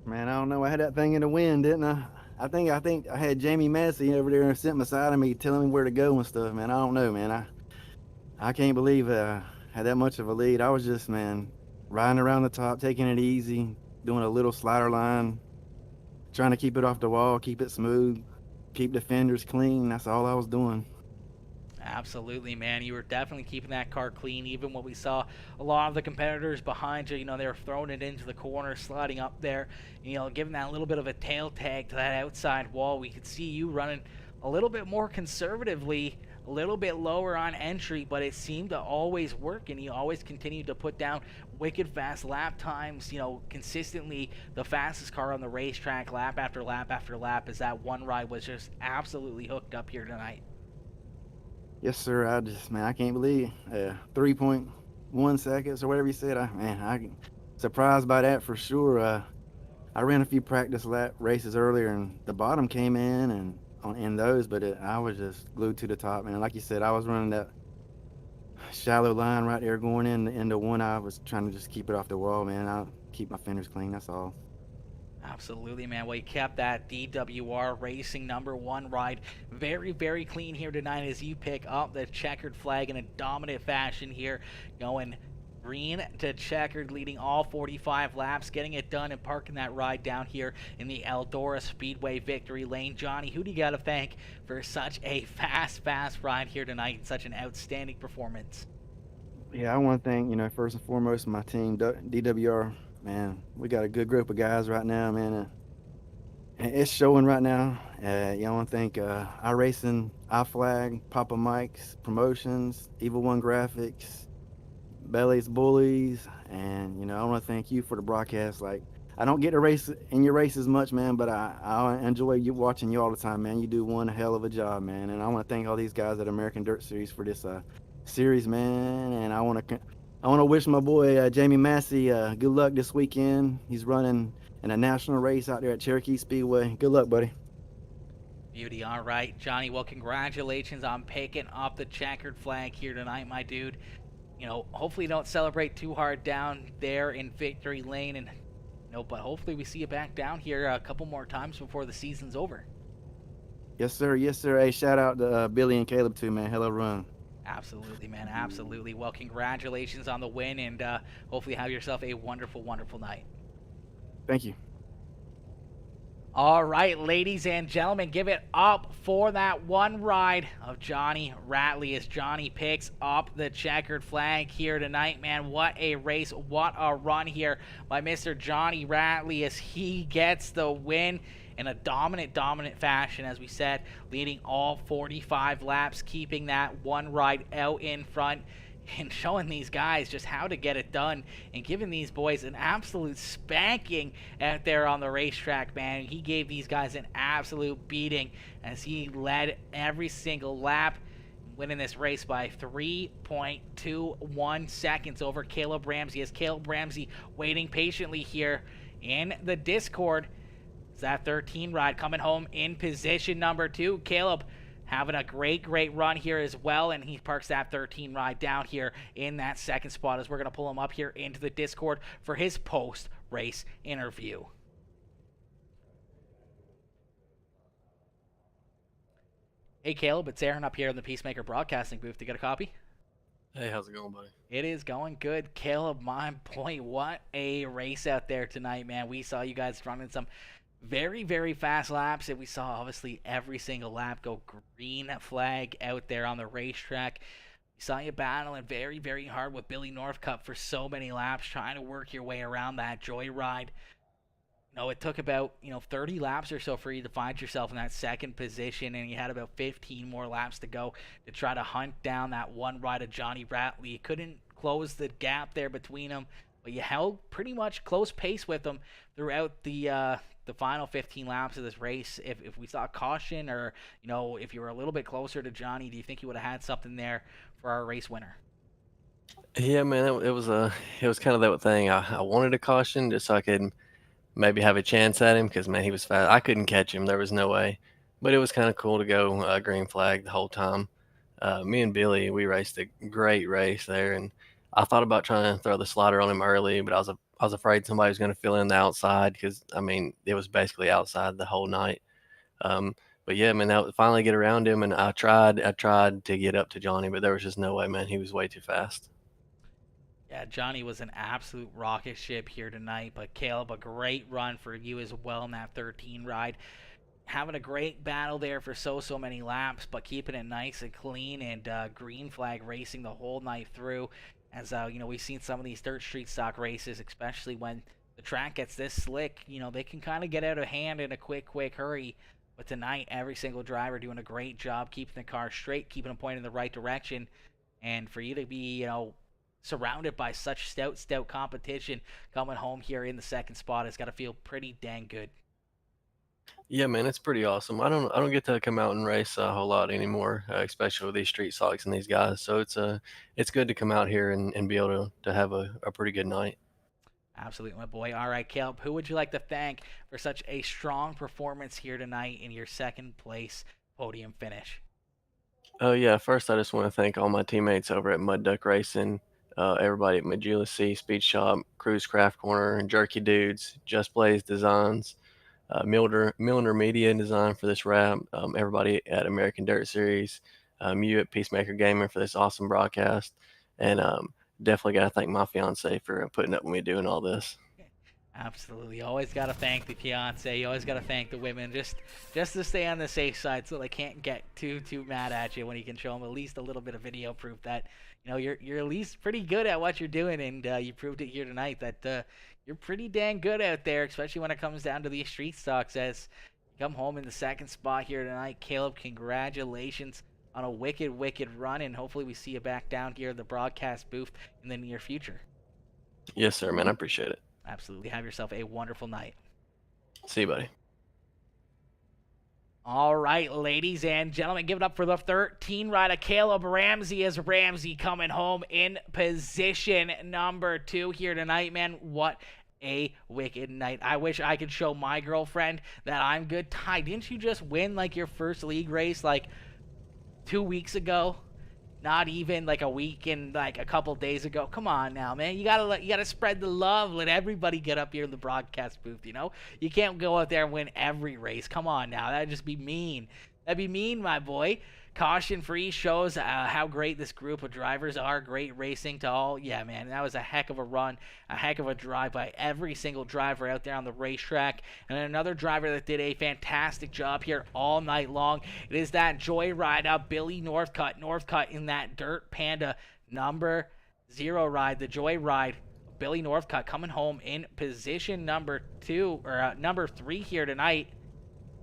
Man, I don't know. I had that thing in the wind, didn't I? I think I had Jamie Massey over there sitting beside of me telling me where to go and stuff, man. I don't know, man. I can't believe I had that much of a lead. I was just, man, riding around the top, taking it easy, doing a little slider line, trying to keep it off the wall, keep it smooth, keep the fenders clean. That's all I was doing. Absolutely, man. You were definitely keeping that car clean, even when we saw a lot of the competitors behind you. You know, they were throwing it into the corner, sliding up there, you know, giving that little bit of a tail tag to that outside wall. We could see you running a little bit more conservatively, a little bit lower on entry, but it seemed to always work, and you always continued to put down wicked fast lap times, you know, consistently the fastest car on the racetrack, lap after lap after lap, as that one ride was just absolutely hooked up here tonight. Yes, sir. I can't believe 3.2 1 seconds or whatever you said. I surprised by that for sure. I ran a few practice lap races earlier, and the bottom came in and in those, but I was just glued to the top, man. Like you said, I was running that shallow line right there going into one. I was trying to just keep it off the wall, man. I'll keep my fenders clean. That's all. Absolutely, man. Well, you kept that DWR Racing #1 ride very, very clean here tonight as you pick up the checkered flag in a dominant fashion here, going green to checkered, leading all 45 laps, getting it done and parking that ride down here in the Eldora Speedway victory lane. Johnny, who do you got to thank for such a fast ride here tonight and such an outstanding performance? Yeah, I want to thank, first and foremost, my team, DWR. Man, we got a good group of guys right now, man. And it's showing right now. I want to thank iRacing, iFlag, Papa Mike's Promotions, Evil One Graphics, Belly's Bullies, and I want to thank you for the broadcast. Like, I don't get to race in your races much, man, but I enjoy watching you all the time, man. You do one hell of a job, man. And I want to thank all these guys at American Dirt Series for this series, man. And I want to wish my boy Jamie Massey good luck this weekend. He's running in a national race out there at Cherokee Speedway. Good luck, buddy. Beauty. All right, Johnny. Well, congratulations on picking up the checkered flag here tonight, my dude. Hopefully you don't celebrate too hard down there in victory lane, and but hopefully we see you back down here a couple more times before the season's over. Yes, sir. Yes, sir. Hey, shout out to Billy and Caleb too, man. Hell of a run. Absolutely, man. Absolutely. Well, congratulations on the win, and hopefully have yourself a wonderful, wonderful night. Thank you. All right, ladies and gentlemen, give it up for that one ride of Johnny Ratley as Johnny picks up the checkered flag here tonight, man. What a race, what a run here by Mr. Johnny Ratley as he gets the win in a dominant fashion, as we said, leading all 45 laps, keeping that one ride out in front, and showing these guys just how to get it done and giving these boys an absolute spanking out there on the racetrack, man. He gave these guys an absolute beating as he led every single lap, winning this race by 3.21 seconds over Caleb Ramsey, as Caleb Ramsey waiting patiently here in the Discord. It's that 13 ride coming home in position number 2. Caleb having a great run here as well, and he parks that 13 ride down here in that second spot as we're going to pull him up here into the Discord for his post-race interview. Hey, Caleb, it's Aaron up here in the Peacemaker Broadcasting booth. To get a copy? Hey, how's it going, buddy? It is going good. Caleb, my point, what a race out there tonight, man. We saw you guys running some very fast laps, and we saw obviously every single lap go green flag out there on the racetrack. We saw you battling very hard with Billy Northcutt for so many laps, trying to work your way around that joyride. It took about 30 laps or so for you to find yourself in that second position, and you had about 15 more laps to go to try to hunt down that one ride of Johnny Ratley. You couldn't close the gap there between them, but you held pretty much close pace with them throughout the final 15 laps of this race. If we saw caution, or if you were a little bit closer to Johnny, do you think you would have had something there for our race winner? Yeah, man, it was kind of that thing. I wanted a caution just so I could maybe have a chance at him, because man, he was fast. I couldn't catch him. There was no way. But it was kind of cool to go green flag the whole time. Me and Billy, we raced a great race there, and I thought about trying to throw the slider on him early, but I was afraid somebody was going to fill in the outside, because I mean it was basically outside the whole night. But yeah, man, that finally get around him, and I tried to get up to Johnny, but there was just no way, man. He was way too fast. Yeah, Johnny was an absolute rocket ship here tonight, but Caleb, a great run for you as well in that 13 ride. Having a great battle there for so many laps, but keeping it nice and clean, and green flag racing the whole night through. As we've seen some of these dirt street stock races, especially when the track gets this slick, they can kind of get out of hand in a quick hurry. But tonight, every single driver doing a great job keeping the car straight, keeping them pointed in the right direction, and for you to be surrounded by such stout competition coming home here in the second spot has got to feel pretty dang good. Yeah, man, it's pretty awesome. I don't get to come out and race a whole lot anymore, especially with these street stocks and these guys. So it's good to come out here and be able to have a pretty good night. Absolutely, my boy. All right, Caleb, who would you like to thank for such a strong performance here tonight in your second place podium finish? Oh yeah, first I just want to thank all my teammates over at Mud Duck Racing, everybody at Majula C Speed Shop, Cruise Craft Corner, and Jerky Dudes, Just Blaze Designs, Milner Media and Design for this wrap, everybody at American Dirt Series, you at Peacemaker Gaming for this awesome broadcast, and definitely got to thank my fiance for putting up with me doing all this. Absolutely. You always got to thank the fiance. You always got to thank the women just to stay on the safe side so they can't get too mad at you when you can show them at least a little bit of video proof that you're at least pretty good at what you're doing, and you proved it here tonight that you're pretty dang good out there, especially when it comes down to these street stocks. As you come home in the second spot here tonight, Caleb, congratulations on a wicked run, and hopefully we see you back down here at the broadcast booth in the near future. Yes, sir, man. I appreciate it. Absolutely. Have yourself a wonderful night. See you, buddy. All right, ladies and gentlemen, give it up for the 13 rider, Caleb Ramsey, as Ramsey coming home in position number 2 here tonight, man. What a wicked night. I wish I could show my girlfriend that I'm good. Ty, didn't you just win like your first league race like 2 weeks ago? Not even like a week and like a couple days ago. Come on now, man. You gotta spread the love. Let everybody get up here in the broadcast booth. You can't go out there and win every race. Come on now. That'd just be mean. That'd be mean, my boy. Caution free shows how great this group of drivers are. Great racing to all. Yeah, man, that was a heck of a run, a heck of a drive by every single driver out there on the racetrack. And another driver that did a fantastic job here all night long. It is that Joyride up Billy Northcutt in that Dirt Panda number 0 ride. The Joyride. Billy Northcutt coming home in position number 2 or number 3 here tonight.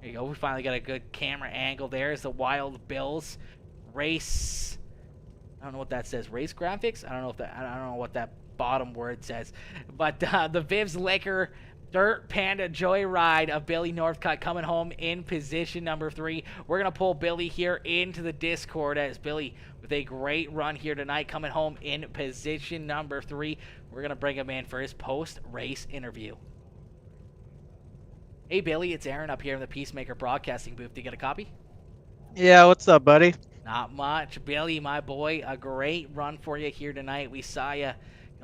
There you go. We finally got a good camera angle. There's the Wild Bills race. I don't know what that says. Race graphics? I don't know what that bottom word says. But the Viv's Liquor Dirt Panda Joyride of Billy Northcutt coming home in position number 3. We're going to pull Billy here into the Discord as Billy with a great run here tonight coming home in position number 3. We're going to bring him in for his post-race interview. Hey, Billy, it's Aaron up here in the Peacemaker Broadcasting booth. Do you get a copy? Yeah, what's up, buddy? Not much. Billy, my boy, a great run for you here tonight. We saw you.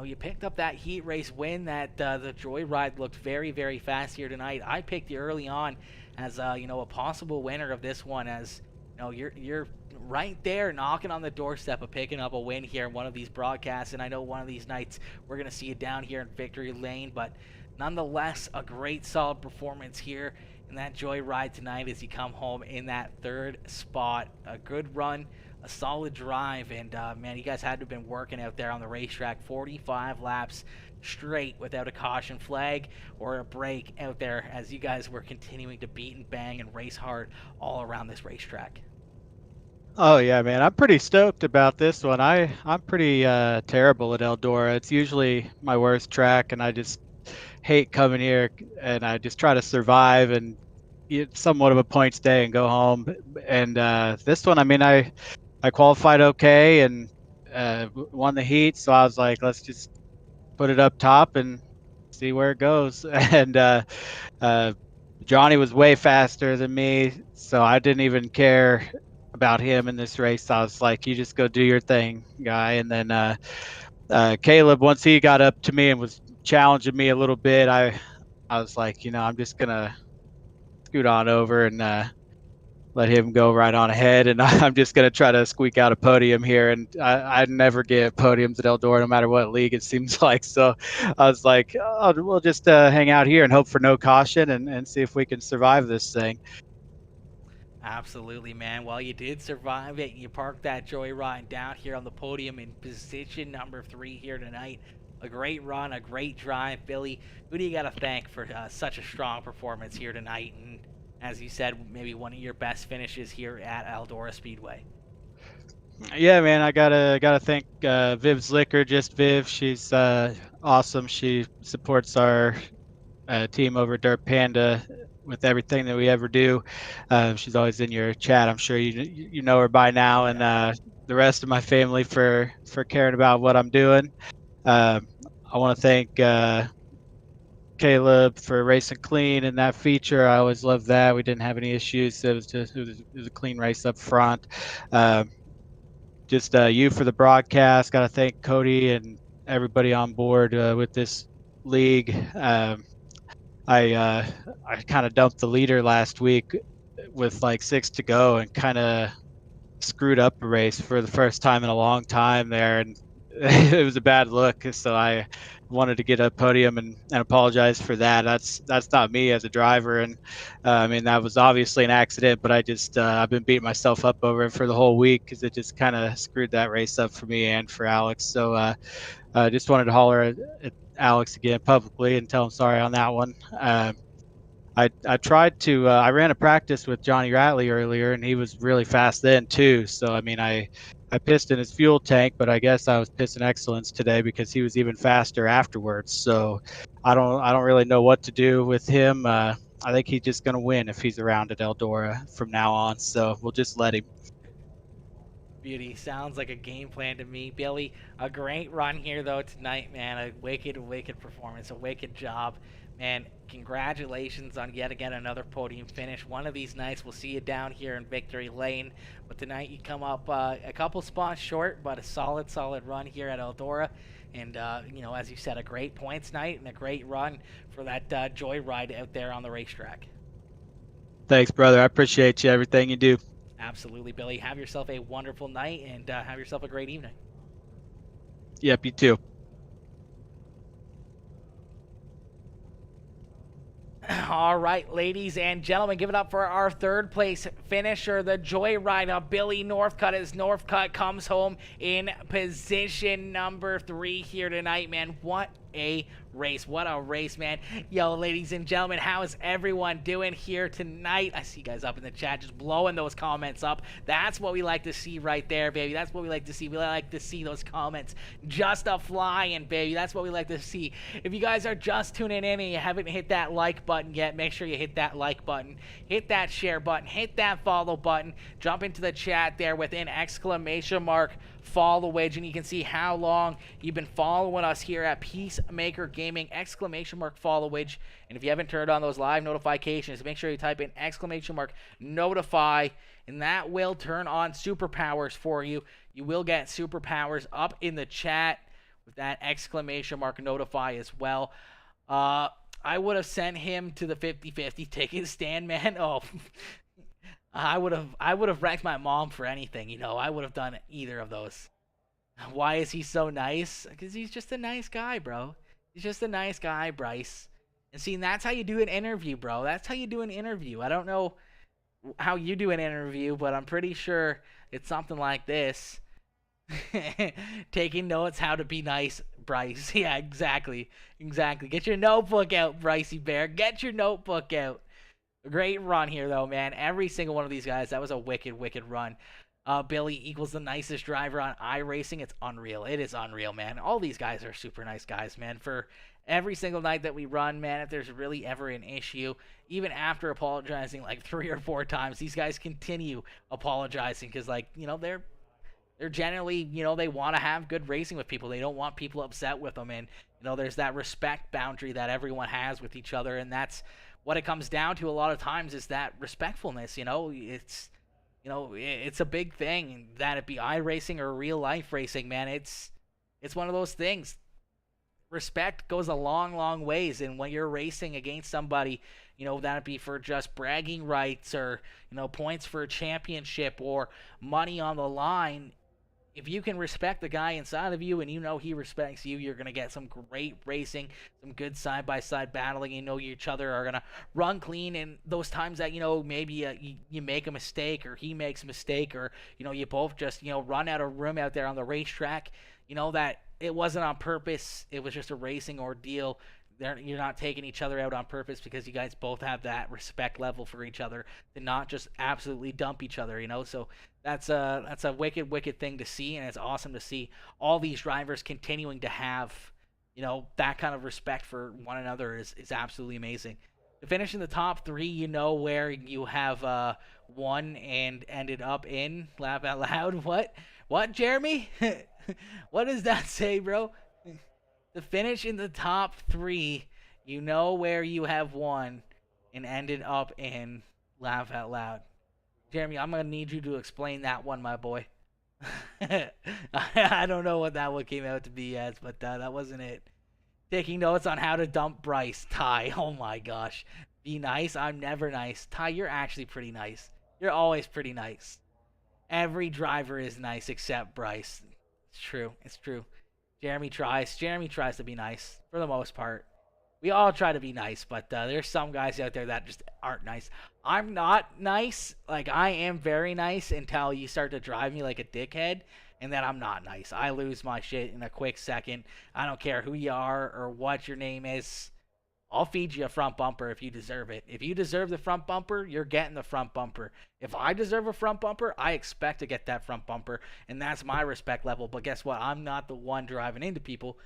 You picked up that heat race win. That the Joyride looked very fast here tonight. I picked you early on as a possible winner of this one. As you're right there knocking on the doorstep of picking up a win here in one of these broadcasts. And I know one of these nights we're gonna see you down here in Victory Lane, but nonetheless, a great solid performance here in that Joyride tonight as you come home in that 3rd spot. A good run, a solid drive, and man, you guys had to have been working out there on the racetrack 45 laps straight without a caution flag or a break out there as you guys were continuing to beat and bang and race hard all around this racetrack. Oh yeah, man, I'm pretty stoked about this one. I'm pretty terrible at Eldora. It's usually my worst track, and I just hate coming here, and I just try to survive and get somewhat of a points day and go home. And this one, I mean, I qualified okay and won the heat, so I was like, let's just put it up top and see where it goes. And Johnny was way faster than me, so I didn't even care about him in this race. I was like, you just go do your thing, guy. And then Caleb, once he got up to me and was challenging me a little bit, I was like, I'm just gonna scoot on over and let him go right on ahead, and I'm just gonna try to squeak out a podium here. And I never get podiums at Eldora, no matter what league it seems like. So I was like, we'll just hang out here and hope for no caution and see if we can survive this thing. Absolutely, man. Well, you did survive it. You parked that Joyride down here on the podium in position number 3 here tonight. A great run, a great drive. Billy, who do you got to thank for such a strong performance here tonight? And as you said, maybe one of your best finishes here at Eldora Speedway. Yeah, man, I gotta thank Viv's Liquor, just Viv. She's awesome. She supports our team over Dirt Panda with everything that we ever do. She's always in your chat. I'm sure you know her by now, and the rest of my family for caring about what I'm doing. I want to thank Caleb for racing clean in that feature. I always loved that. We didn't have any issues. It was a clean race up front. Um, just you for the broadcast. Got to thank Cody and everybody on board with this league. I kind of dumped the leader last week with like 6 to go and kind of screwed up a race for the first time in a long time there, and it was a bad look. So I wanted to get a podium and apologize for that. That's not me as a driver, and I mean that was obviously an accident, but I've been beating myself up over it for the whole week because it just kind of screwed that race up for me and for Alex. So I just wanted to holler at Alex again publicly and tell him sorry on that one. I tried to I ran a practice with Johnny Ratley earlier, and he was really fast then too. So I mean I pissed in his fuel tank, but I guess I was pissing excellence today because he was even faster afterwards. So I don't really know what to do with him. I think he's just gonna win if he's around at Eldora from now on. So we'll just let him. Beauty. Sounds like a game plan to me. Billy, a great run here, though, tonight, man. A wicked performance. A wicked job. Man, congratulations on yet again another podium finish. One of these nights, we'll see you down here in Victory Lane. But tonight, you come up a couple spots short, but a solid run here at Eldora. And, as you said, a great points night and a great run for that joyride out there on the racetrack. Thanks, brother. I appreciate you, everything you do. Absolutely, Billy. Have yourself a wonderful night and have yourself a great evening. Yep, you too. All right, ladies and gentlemen, give it up for our third place finisher, the Joyride, Billy Northcutt, as Northcutt comes home in position number 3 here tonight, man. What a race. What a race, man. Yo, ladies and gentlemen, how is everyone doing here tonight? I see you guys up in the chat just blowing those comments up. That's what we like to see right there, baby. That's what we like to see. We like to see those comments just a flying, baby. That's what we like to see. If you guys are just tuning in and you haven't hit that like button yet, make sure you hit that like button, hit that share button, hit that follow button, jump into the chat there with an exclamation mark followage, and you can see how long you've been following us here at Peacemaker Gaming, exclamation mark followage. And if you haven't turned on those live notifications, make sure you type in exclamation mark notify, and that will turn on superpowers for you. You will get superpowers up in the chat with that exclamation mark notify as well. I would have sent him to the 50-50 ticket stand, man. Oh, I would have wrecked my mom for anything, I would have done either of those. Why is he so nice? Because he's just a nice guy, bro. He's just a nice guy, Bryce. And see, that's how you do an interview, bro. That's how you do an interview. I don't know how you do an interview, but I'm pretty sure it's something like this. Taking notes, how to be nice, Bryce. Yeah, exactly. Get your notebook out, Brycey Bear. Get your notebook out. A great run here, though, man. Every single one of these guys, that was a wicked run. Billy equals the nicest driver on iRacing. It's unreal. It is unreal, man. All these guys are super nice guys, man. For every single night that we run, man, if there's really ever an issue, even after apologizing like 3 or 4 times, these guys continue apologizing because, they're generally, they want to have good racing with people. They don't want people upset with them. And, there's that respect boundary that everyone has with each other. And that's what it comes down to a lot of times, is that respectfulness. It's a big thing, that it be iRacing or real life racing, man. It's one of those things. Respect goes a long ways. And when you're racing against somebody, that it be for just bragging rights or, points for a championship or money on the line, if you can respect the guy inside of you and he respects you, you're going to get some great racing, some good side-by-side battling. Each other are going to run clean. And those times that, maybe you make a mistake or he makes a mistake or, you both just, run out of room out there on the racetrack, that it wasn't on purpose. It was just a racing ordeal. You're not taking each other out on purpose because you guys both have that respect level for each other to not just absolutely dump each other, So that's a wicked thing to see, and it's awesome to see all these drivers continuing to have, that kind of respect for one another is absolutely amazing. To finish in the top 3, you know where you have won and ended up in. Laugh out loud. What, Jeremy? What does that say, bro? To finish in the top 3, you know where you have won and ended up in. Laugh out loud. Jeremy, I'm going to need you to explain that one, my boy. I don't know what that one came out to be as, but that wasn't it. Taking notes on how to dump Bryce. Ty, oh my gosh. Be nice? I'm never nice. Ty, you're actually pretty nice. You're always pretty nice. Every driver is nice except Bryce. It's true. It's true. Jeremy tries to be nice for the most part. We all try to be nice, but there's some guys out there that just aren't nice. I'm not nice. Like, I am very nice until you start to drive me like a dickhead, and then I'm not nice. I lose my shit in a quick second. I don't care who you are or what your name is. I'll feed you a front bumper if you deserve it. If you deserve the front bumper, you're getting the front bumper. If I deserve a front bumper, I expect to get that front bumper, and that's my respect level. But guess what? I'm not the one driving into people.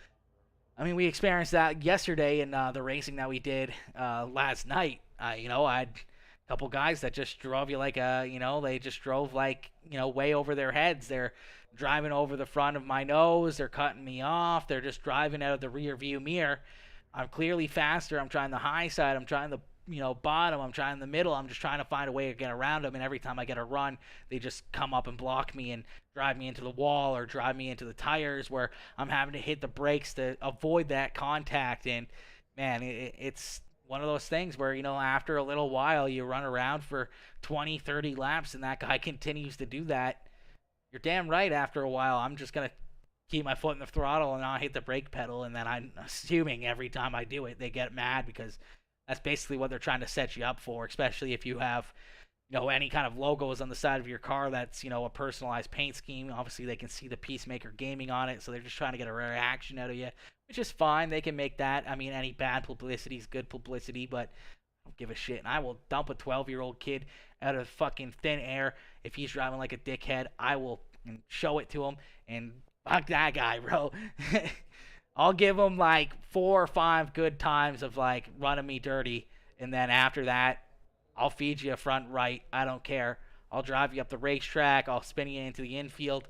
I mean, we experienced that yesterday in the racing that we did last night. I had a couple guys that just drove you like they just drove like, way over their heads. They're driving over the front of my nose. They're cutting me off. They're just driving out of the rear view mirror. I'm clearly faster. I'm trying the high side. I'm trying the bottom. I'm trying the middle. I'm just trying to find a way to get around them. And every time I get a run, they just come up and block me and drive me into the wall or drive me into the tires where I'm having to hit the brakes to avoid that contact. And man, it's one of those things where, after a little while you run around for 20, 30 laps and that guy continues to do that. You're damn right after a while, I'm just going to keep my foot in the throttle and not hit the brake pedal. And then I'm assuming every time I do it, they get mad because that's basically what they're trying to set you up for, especially if you have, any kind of logos on the side of your car that's, a personalized paint scheme. Obviously, they can see the Peacemaker Gaming on it, so they're just trying to get a reaction out of you, which is fine. They can make that. I mean, any bad publicity is good publicity, but I don't give a shit. And I will dump a 12-year-old kid out of fucking thin air if he's driving like a dickhead. I will show it to him, and fuck that guy, bro. I'll give him like 4 or 5 good times of like running me dirty, and then after that, I'll feed you a front right. I don't care. I'll drive you up the racetrack. I'll spin you into the infield.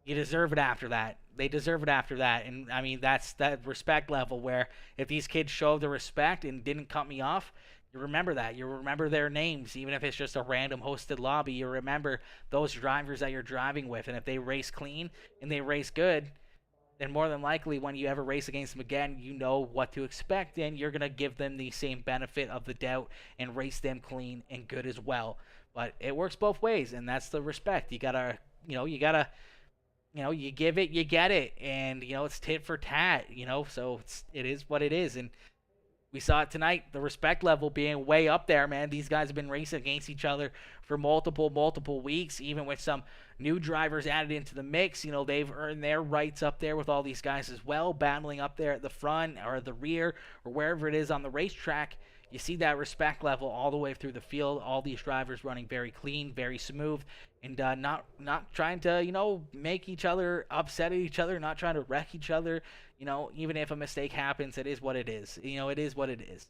You deserve it after that. They deserve it after that. And I mean, that's that respect level where if these kids show the respect and didn't cut me off, you remember that. You remember their names, even if it's just a random hosted lobby. You remember those drivers that you're driving with, and if they race clean and they race good, then more than likely when you ever race against them again, you know what to expect, and you're going to give them the same benefit of the doubt and race them clean and good as well. But it works both ways, and that's the respect. You give it, you get it, and, it's tit for tat, so it is what it is. And we saw it tonight, the respect level being way up there, man. These guys have been racing against each other for multiple weeks, even with some new drivers added into the mix. They've earned their rights up there with all these guys as well, battling up there at the front or the rear or wherever it is on the racetrack. You see that respect level all the way through the field. All these drivers running very clean, very smooth, and not trying to, make each other upset at each other, not trying to wreck each other. Even if a mistake happens, it is what it is. It is what it is.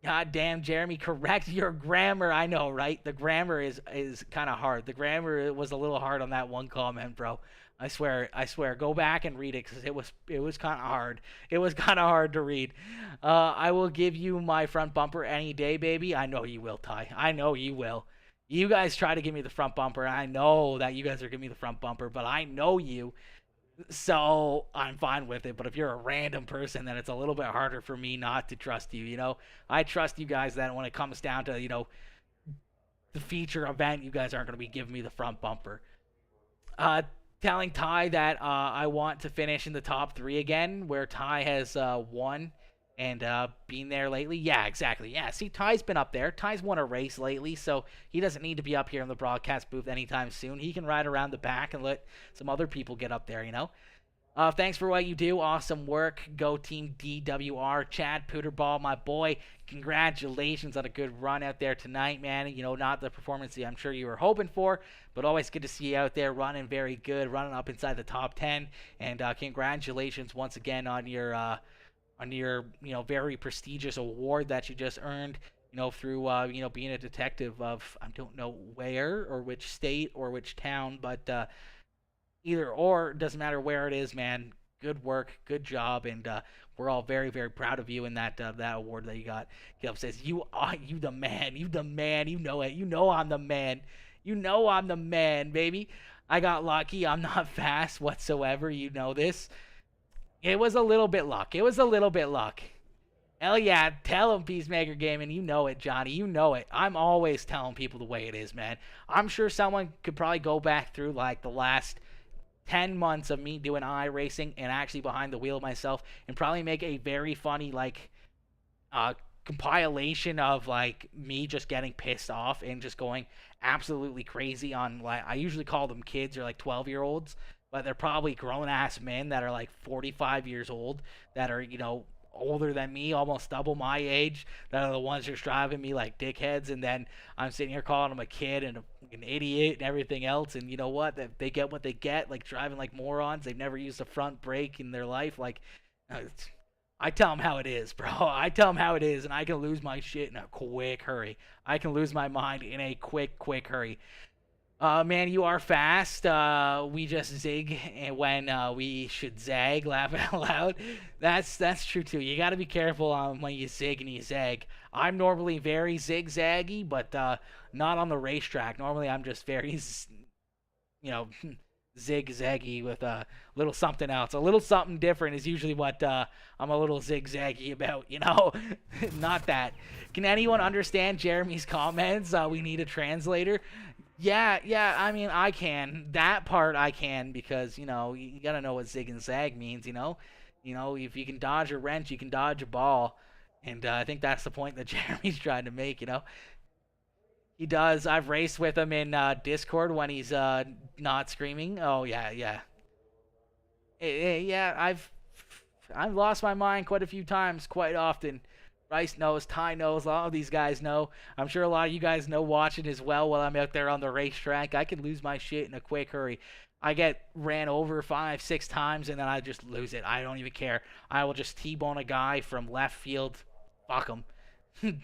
God damn, Jeremy, correct your grammar. I know, right? The grammar is kind of hard. The grammar was a little hard on that one comment, bro. I swear. Go back and read it because it was kind of hard. It was kind of hard to read. I will give you my front bumper any day, baby. I know you will, Ty. I know you will. You guys try to give me the front bumper. I know that you guys are giving me the front bumper, but I know you. So I'm fine with it. But if you're a random person, then it's a little bit harder for me not to trust you. I trust you guys that when it comes down to, the feature event, you guys aren't going to be giving me the front bumper. Telling Ty that I want to finish in the top 3 again, where Ty has won and been there lately. Yeah, exactly. Yeah, see, Ty's been up there. Ty's won a race lately, so he doesn't need to be up here in the broadcast booth anytime soon. He can ride around the back and let some other people get up there, Thanks for what you do. Awesome work. Go Team DWR. Chad Pooterball, my boy. Congratulations on a good run out there tonight, man. Not the performance I'm sure you were hoping for, but always good to see you out there running very good, running up inside the top 10. And congratulations once again on your on your, very prestigious award that you just earned, through, being a detective of, I don't know where or which state or which town, but either or, doesn't matter where it is, man. Good work, good job, and we're all very, very proud of you in that award that you got. Caleb says, "You are the man, you the man, you know it, you know I'm the man, you know I'm the man, baby. I got lucky. I'm not fast whatsoever. You know this. It was a little bit luck. It was a little bit luck." Hell yeah, tell him, Peacemaker Gaming. You know it, Johnny. You know it. I'm always telling people the way it is, man. I'm sure someone could probably go back through like the last 10 months of me doing iRacing and actually behind the wheel myself and probably make a very funny compilation of like me just getting pissed off and just going absolutely crazy on, like, I usually call them kids or like 12-year-olds, but they're probably grown ass men that are like 45 years old that are, older than me, almost double my age, that are the ones just driving me like dickheads, and then I'm sitting here calling them a kid and an idiot and everything else, and you know what? That they get what they get, like driving like morons. They've never used a front brake in their life. Like, I tell them how it is, bro. I tell them how it is, and I can lose my shit in a quick hurry. I can lose my mind in a quick hurry. Man, you are fast. We just zig when we should zag, laughing out loud. That's true too. You got to be careful when you zig and you zag. I'm normally very zigzaggy, but not on the racetrack. Normally, I'm just very, zigzaggy with a little something else. A little something different is usually what I'm a little zigzaggy about. Not that. Can anyone understand Jeremy's comments? We need a translator. Yeah, I mean, I can. That part I can because, you got to know what zig and zag means, if you can dodge a wrench, you can dodge a ball. And I think that's the point that Jeremy's trying to make, He does. I've raced with him in Discord when he's not screaming. Oh, yeah. Yeah, I've lost my mind quite a few times, quite often. Rice knows, Ty knows, a lot of these guys know. I'm sure a lot of you guys know watching as well while I'm out there on the racetrack. I can lose my shit in a quick hurry. I get ran over 5-6 times and then I just lose it. I don't even care. I will just T-bone a guy from left field. Fuck them.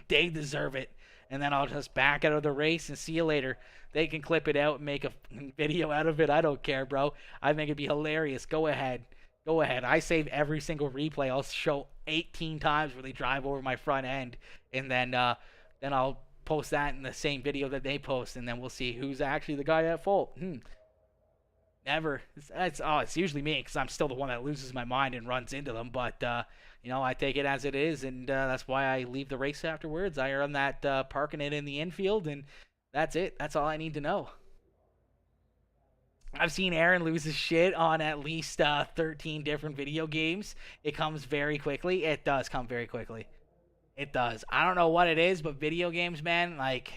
They deserve it. And then I'll just back out of the race and see you later. They can clip it out and make a video out of it. I don't care, bro. I think it'd be hilarious. Go ahead. I save every single replay. I'll show 18 times where they drive over my front end, and then I'll post that in the same video that they post, and then we'll see who's actually the guy at fault. Never. It's usually me because I'm still the one that loses my mind and runs into them. But I take it as it is, and that's why I leave the race afterwards. I earn that parking it in the infield, and that's it. That's all I need to know. I've seen Aaron lose his shit on at least 13 different video games. It comes very quickly. It does come very quickly. It does. I don't know what it is, but video games, man, like,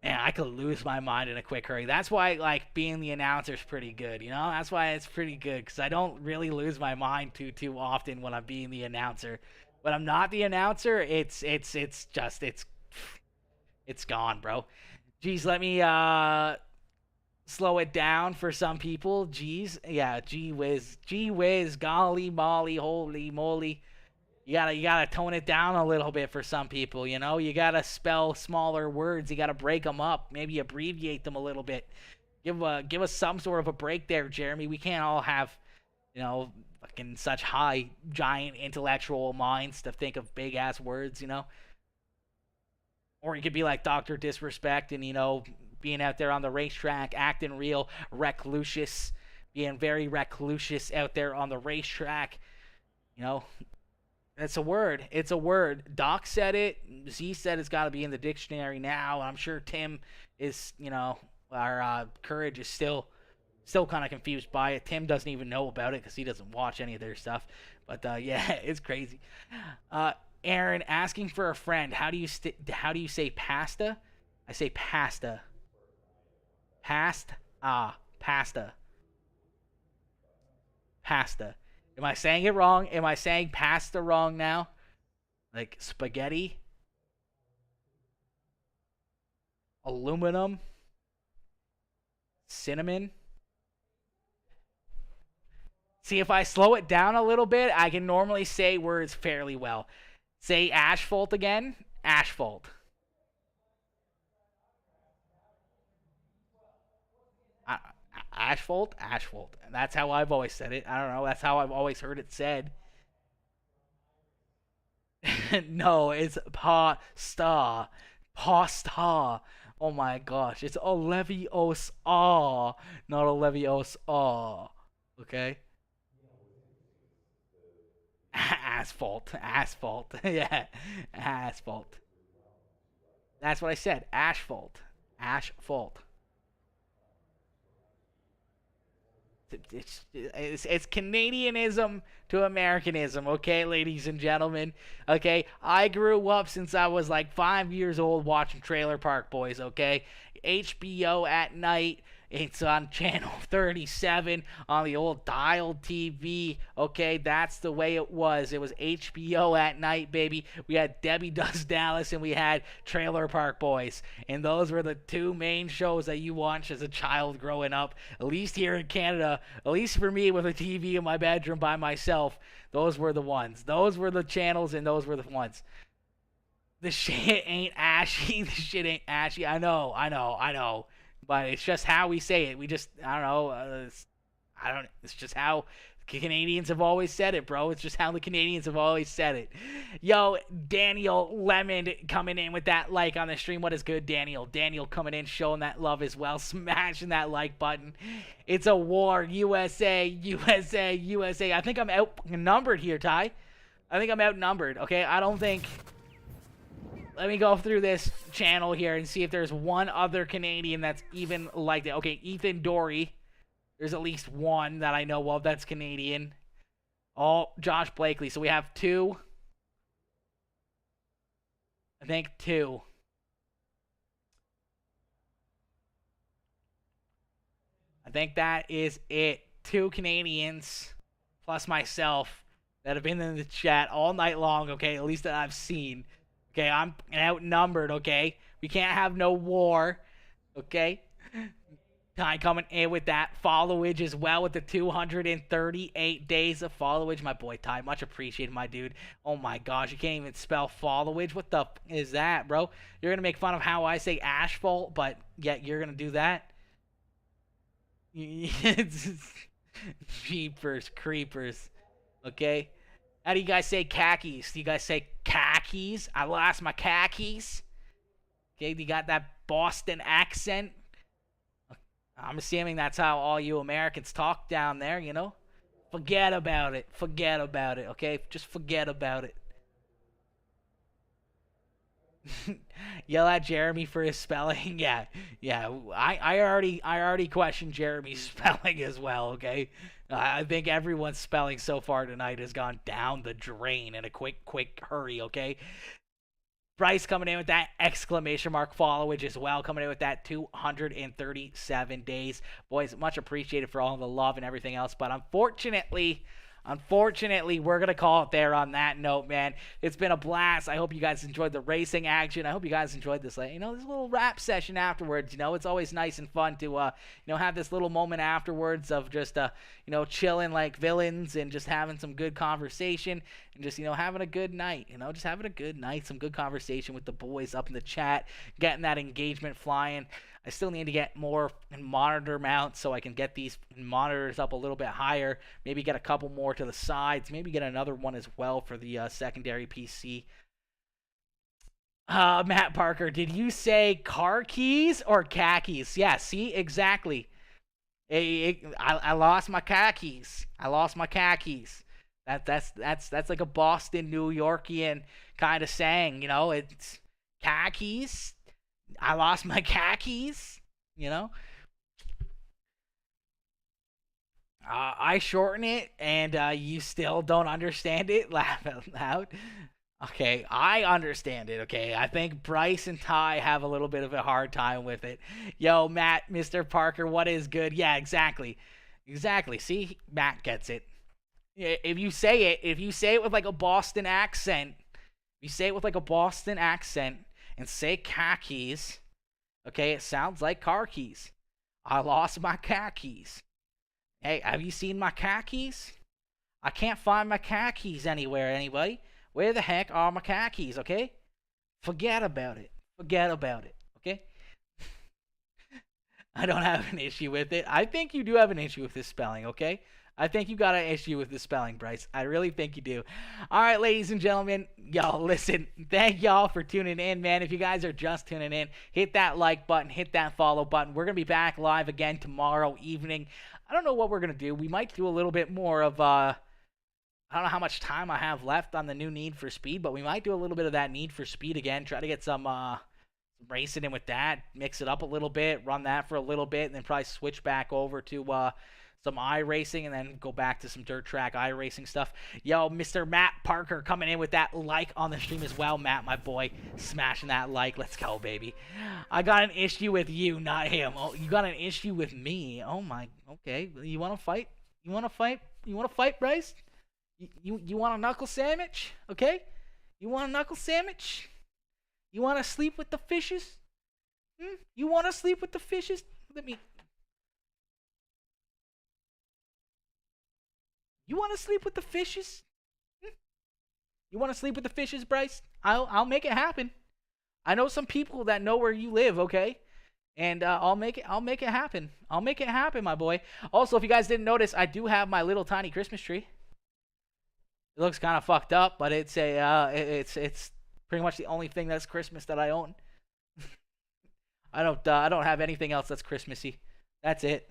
man, I could lose my mind in a quick hurry. That's why, like, being the announcer is pretty good, That's why it's pretty good, because I don't really lose my mind too often when I'm being the announcer. When I'm not the announcer, it's gone, bro. Jeez, let me, slow it down for some people. Geez. Yeah, gee whiz, golly molly, holy moly. You gotta tone it down a little bit for some people, You gotta spell smaller words. You gotta break them up. Maybe abbreviate them a little bit. Give us some sort of a break there, Jeremy. We can't all have, fucking such high, giant intellectual minds to think of big-ass words, Or you could be like Dr. Disrespect and, being out there on the racetrack, acting real reclusious, being very reclusious out there on the racetrack. It's a word. It's a word. Doc said it. Z said it's got to be in the dictionary now. I'm sure Tim is, our Courage is still kind of confused by it. Tim doesn't even know about it because he doesn't watch any of their stuff. But yeah, it's crazy. Aaron asking for a friend. How do you say pasta? I say pasta. Pasta. Pasta. Am I saying it wrong? Am I saying pasta wrong now? Like spaghetti? Aluminum? Cinnamon? See, if I slow it down a little bit, I can normally say words fairly well. Say asphalt again. Asphalt. Asphalt. Asphalt. That's how I've always said it. I don't know. That's how I've always heard it said. No, it's pasta. Pasta. Oh my gosh. It's a Leviosa, not a Leviosa. Okay? Asphalt. Asphalt. Yeah. Asphalt. That's what I said. Asphalt. Asphalt. It's Canadianism to Americanism, okay, ladies and gentlemen. Okay, I grew up since I was like 5 years old watching Trailer Park Boys, okay? HBO at night. It's on channel 37 on the old dial TV. Okay, that's the way it was. It was HBO at night, baby. We had Debbie Does Dallas and we had Trailer Park Boys. And those were the two main shows that you watched as a child growing up. At least here in Canada, at least for me with a TV in my bedroom by myself, those were the ones. Those were the channels and those were the ones. The shit ain't ashy. The shit ain't ashy. I know. But it's just how we say it. We just, I don't know. It's just how Canadians have always said it, bro. It's just how the Canadians have always said it. Yo, Daniel Lemon coming in with that like on the stream. What is good, Daniel? Daniel coming in, showing that love as well. Smashing that like button. It's a war. USA, USA, USA. I think I'm outnumbered here, Ty. I think I'm outnumbered, okay? I don't think... Let me go through this channel here and see if there's one other Canadian that's even like that. Okay, Ethan Dory. There's at least one that I know of that's Canadian. Oh, Josh Blakely. So we have two. I think two. I think that is it. Two Canadians plus myself that have been in the chat all night long, okay? At least that I've seen. Okay, I'm outnumbered, okay? We can't have no war, okay? Ty coming in with that followage as well with the 238 days of followage. My boy Ty, much appreciated, my dude. Oh my gosh, you can't even spell followage. What the is that, bro? You're going to make fun of how I say asphalt, but yet you're going to do that? Jeepers creepers, okay? How do you guys say khakis? Do you guys say khakis? I lost my khakis. Okay, you got that Boston accent. I'm assuming that's how all you Americans talk down there, you know? Forget about it. Forget about it, okay? Just forget about it. Yell at Jeremy for his spelling. Yeah. I already questioned Jeremy's spelling as well, okay? I think everyone's spelling so far tonight has gone down the drain in a quick hurry, okay? Bryce coming in with that exclamation mark followage as well, coming in with that 237 days. Boys, much appreciated for all the love and everything else, but unfortunately, we're going to call it there on that note, man. It's been a blast. I hope you guys enjoyed the racing action. I hope you guys enjoyed this, this little rap session afterwards. It's always nice and fun to, have this little moment afterwards of just, chilling like villains and just having some good conversation and just, having a good night, just having a good night, some good conversation with the boys up in the chat, getting that engagement flying. I still need to get more monitor mounts so I can get these monitors up a little bit higher. Maybe get a couple more to the sides. Maybe get another one as well for the secondary PC. Matt Parker, did you say car keys or khakis? Yeah, see, exactly. I lost my khakis. I lost my khakis. That's like a Boston, New Yorkian kind of saying. It's khakis. I lost my khakis, I shorten it, and you still don't understand it? Laugh out loud. Okay, I understand it, okay? I think Bryce and Ty have a little bit of a hard time with it. Yo, Matt, Mr. Parker, what is good? Yeah, exactly. See, Matt gets it. If you say it with like a Boston accent, and say khakis, okay, it sounds like car keys. I lost my khakis. Hey, have you seen my khakis? I can't find my car keys anywhere, anybody. Where the heck are my car keys, okay? Forget about it. Forget about it, okay? I don't have an issue with it. I think you do have an issue with this spelling, okay? I think you got an issue with the spelling, Bryce. I really think you do. All right, ladies and gentlemen, y'all, listen, thank y'all for tuning in, man. If you guys are just tuning in, hit that like button, hit that follow button. We're going to be back live again tomorrow evening. I don't know what we're going to do. We might do a little bit more of, I don't know how much time I have left on the new Need for Speed, but we might do a little bit of that Need for Speed again. Try to get some racing in with that, mix it up a little bit, run that for a little bit, and then probably switch back over to some iRacing, and then go back to some dirt track iRacing stuff. Yo, Mr. Matt Parker coming in with that like on the stream as well. Matt, my boy, smashing that like. Let's go, baby. I got an issue with you, not him. Oh, you got an issue with me. Oh my. Okay, you want to fight? You want to fight? You want to fight, Bryce? You want a knuckle sandwich? Okay? You want a knuckle sandwich? You want to sleep with the fishes? You want to sleep with the fishes? Let me. You want to sleep with the fishes? You want to sleep with the fishes, Bryce? I'll make it happen. I know some people that know where you live, okay? And I'll make it happen. I'll make it happen, my boy. Also, if you guys didn't notice, I do have my little tiny Christmas tree. It looks kind of fucked up, but it's it's pretty much the only thing that's Christmas that I own. I don't have anything else that's Christmassy. That's it.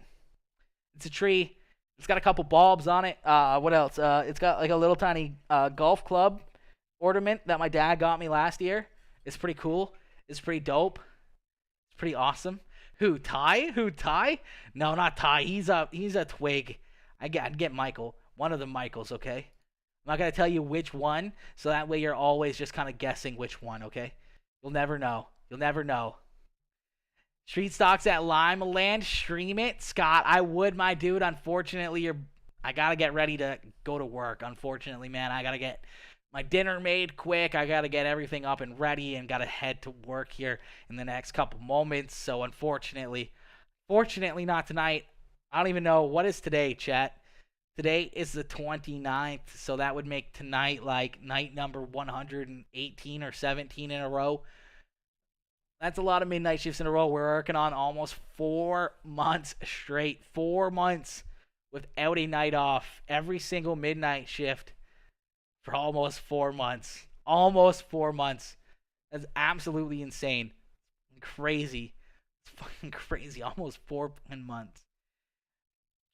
It's a tree. It's got a couple bulbs on it. What else? It's got like a little tiny golf club ornament that my dad got me last year. It's pretty cool. It's pretty dope. It's pretty awesome. Who, Ty? Who, Ty? No, not Ty. He's a twig. I'd get Michael. One of the Michaels, okay? I'm not going to tell you which one, so that way you're always just kind of guessing which one, okay? You'll never know. You'll never know. Street Stocks at Lima Land, stream it. Scott, I would, my dude. Unfortunately, I got to get ready to go to work. Unfortunately, man, I got to get my dinner made quick. I got to get everything up and ready and got to head to work here in the next couple moments. So, fortunately not tonight. I don't even know. What is today, chat? Today is the 29th, so that would make tonight like night number 118 or 17 in a row. That's a lot of midnight shifts in a row. We're working on almost 4 months straight. 4 months without a night off. Every single midnight shift for almost 4 months. Almost 4 months. That's absolutely insane. Crazy. It's fucking crazy. Almost 4 months.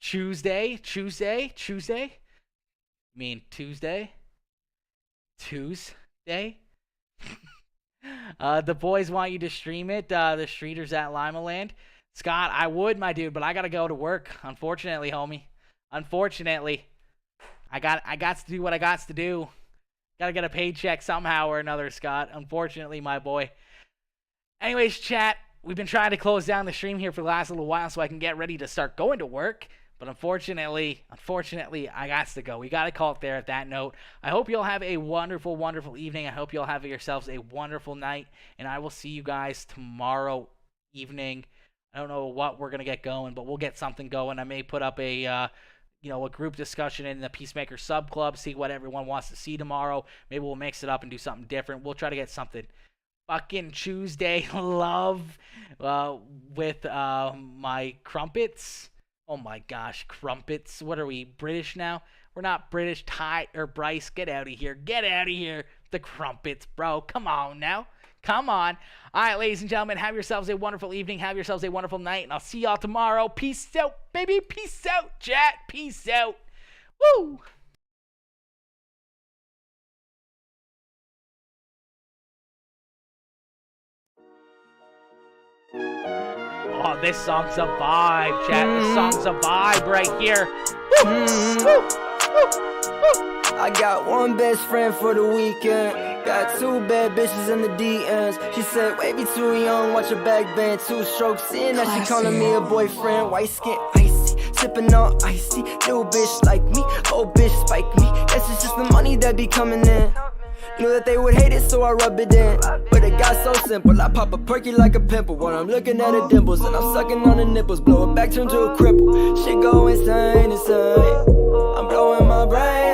Tuesday? I mean, Tuesday? The boys want you to stream it. The streeters at Lima Land. Scott, I would, my dude, but I gotta go to work. Unfortunately, homie. Unfortunately. I got to do what I got to do. Gotta get a paycheck somehow or another, Scott. Unfortunately, my boy. Anyways, chat, we've been trying to close down the stream here for the last little while so I can get ready to start going to work. But unfortunately, I got to go. We got to call it there at that note. I hope you'll have a wonderful, wonderful evening. I hope you'll have yourselves a wonderful night. And I will see you guys tomorrow evening. I don't know what we're going to get going, but we'll get something going. I may put up a group discussion in the Peacemaker Sub Club, see what everyone wants to see tomorrow. Maybe we'll mix it up and do something different. We'll try to get something. Fucking Tuesday love with my crumpets. Oh my gosh, crumpets. What are we, British now? We're not British. Ty or Bryce, get out of here. Get out of here. The crumpets, bro. Come on now. Come on. All right, ladies and gentlemen, have yourselves a wonderful evening. Have yourselves a wonderful night, and I'll see y'all tomorrow. Peace out, baby. Peace out, chat. Peace out. Woo! Oh, this song's a vibe, chat. This song's a vibe right here. Woo! Woo! Woo! I got one best friend for the weekend. Got 2 bad bitches in the DMs. She said, wavy too young, watch her back bend. 2 strokes in, now she calling me a boyfriend. White skin, icy, sipping on icy. New bitch like me, old bitch spike me. Guess it's just the money that be coming in. Knew that they would hate it, so I rub it in. But it got so simple, I pop a perky like a pimple. When I'm looking at her dimples, and I'm sucking on the nipples. Blow it back, turn to a cripple. Shit go insane, insane. I'm blowing my brain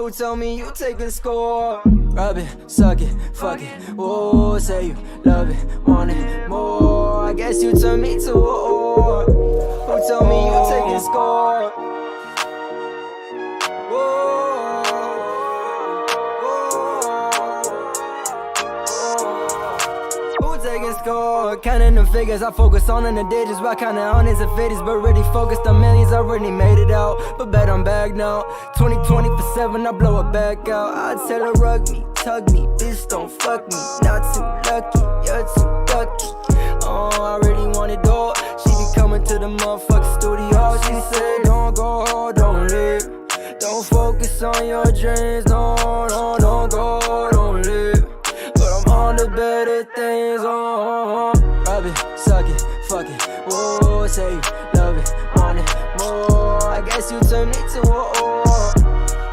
Who told me you taking score? Rub it, suck it, fuck it. Whoa, say you love it, want it more. I guess you turned me to a whore. Who told me you taking score? Score. Counting the figures, I focus on the digits while counting hundreds and fifties, but really focused on millions. I already made it out, but bet I'm back now. 2020 for 7, I blow it back out. I tell her rug me, tug me, bitch don't fuck me. Not too lucky, you're too ducky. Oh, I really want it all. She be coming to the motherfucking studio. She said, don't go, don't leave. Don't focus on your dreams, no, no, don't go, don't leave. But I'm on to better things, rub it, suck it, fuck it. Whoa, say you love it, want it more. I guess you turned me to a whore.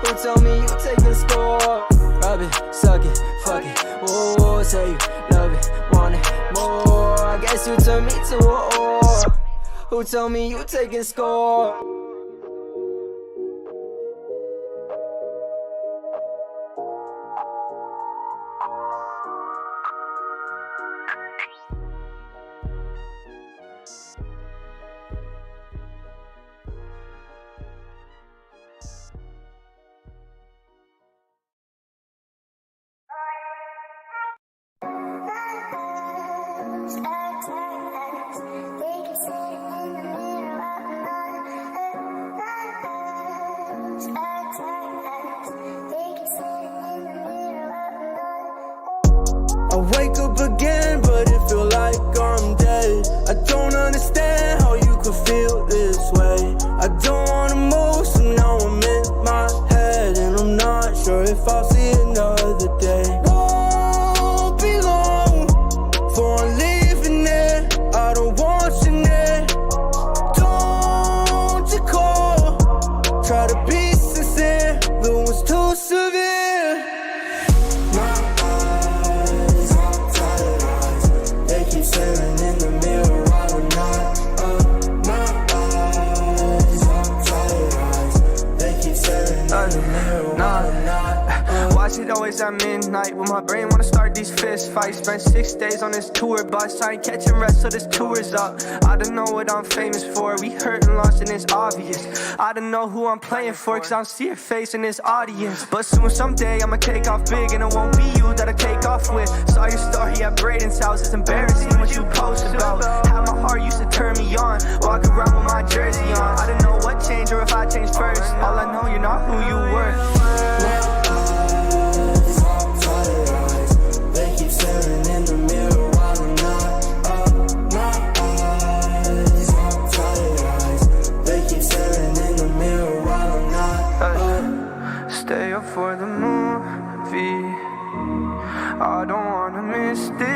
Who told me you taking score? Rub it, suck it, fuck it. Whoa, say you love it, want it more. I guess you turned me to a whore. Who told me you taking score? I wake up again, but it feel like I'm dead. I don't understand how you could feel this way. I don't wanna move, so now I'm in my head, and I'm not sure if I'll see another day. Won't be long before I'm leaving it. I don't want you near. Don't you call, try to be sincere, but it was too severe. Staring in the mirror while I'm not up. My eyes, I'm tired eyes. They keep staring in the mirror while I'm not up. Watch it always at midnight when my brain wanna start these fist fights. Spent 6 days on this tour bus, I ain't catching rest, so this tour is up. I don't know what I'm famous for. We hurt and lost and it's obvious. I don't know who I'm playing for, cause I don't see your face in this audience. But soon someday I'ma take off big, and it won't be you that I take off with. Saw your story at Braden's house, it's embarrassing what you post about. How my heart used to turn me on, walk around with my jersey on. I don't know what changed or if I changed first. All I know, you're not who you were. Staring in the mirror while I'm not up. My eyes, I'm tired eyes. They keep staring in the mirror while I'm not up. Stay up for the movie. I don't wanna miss this.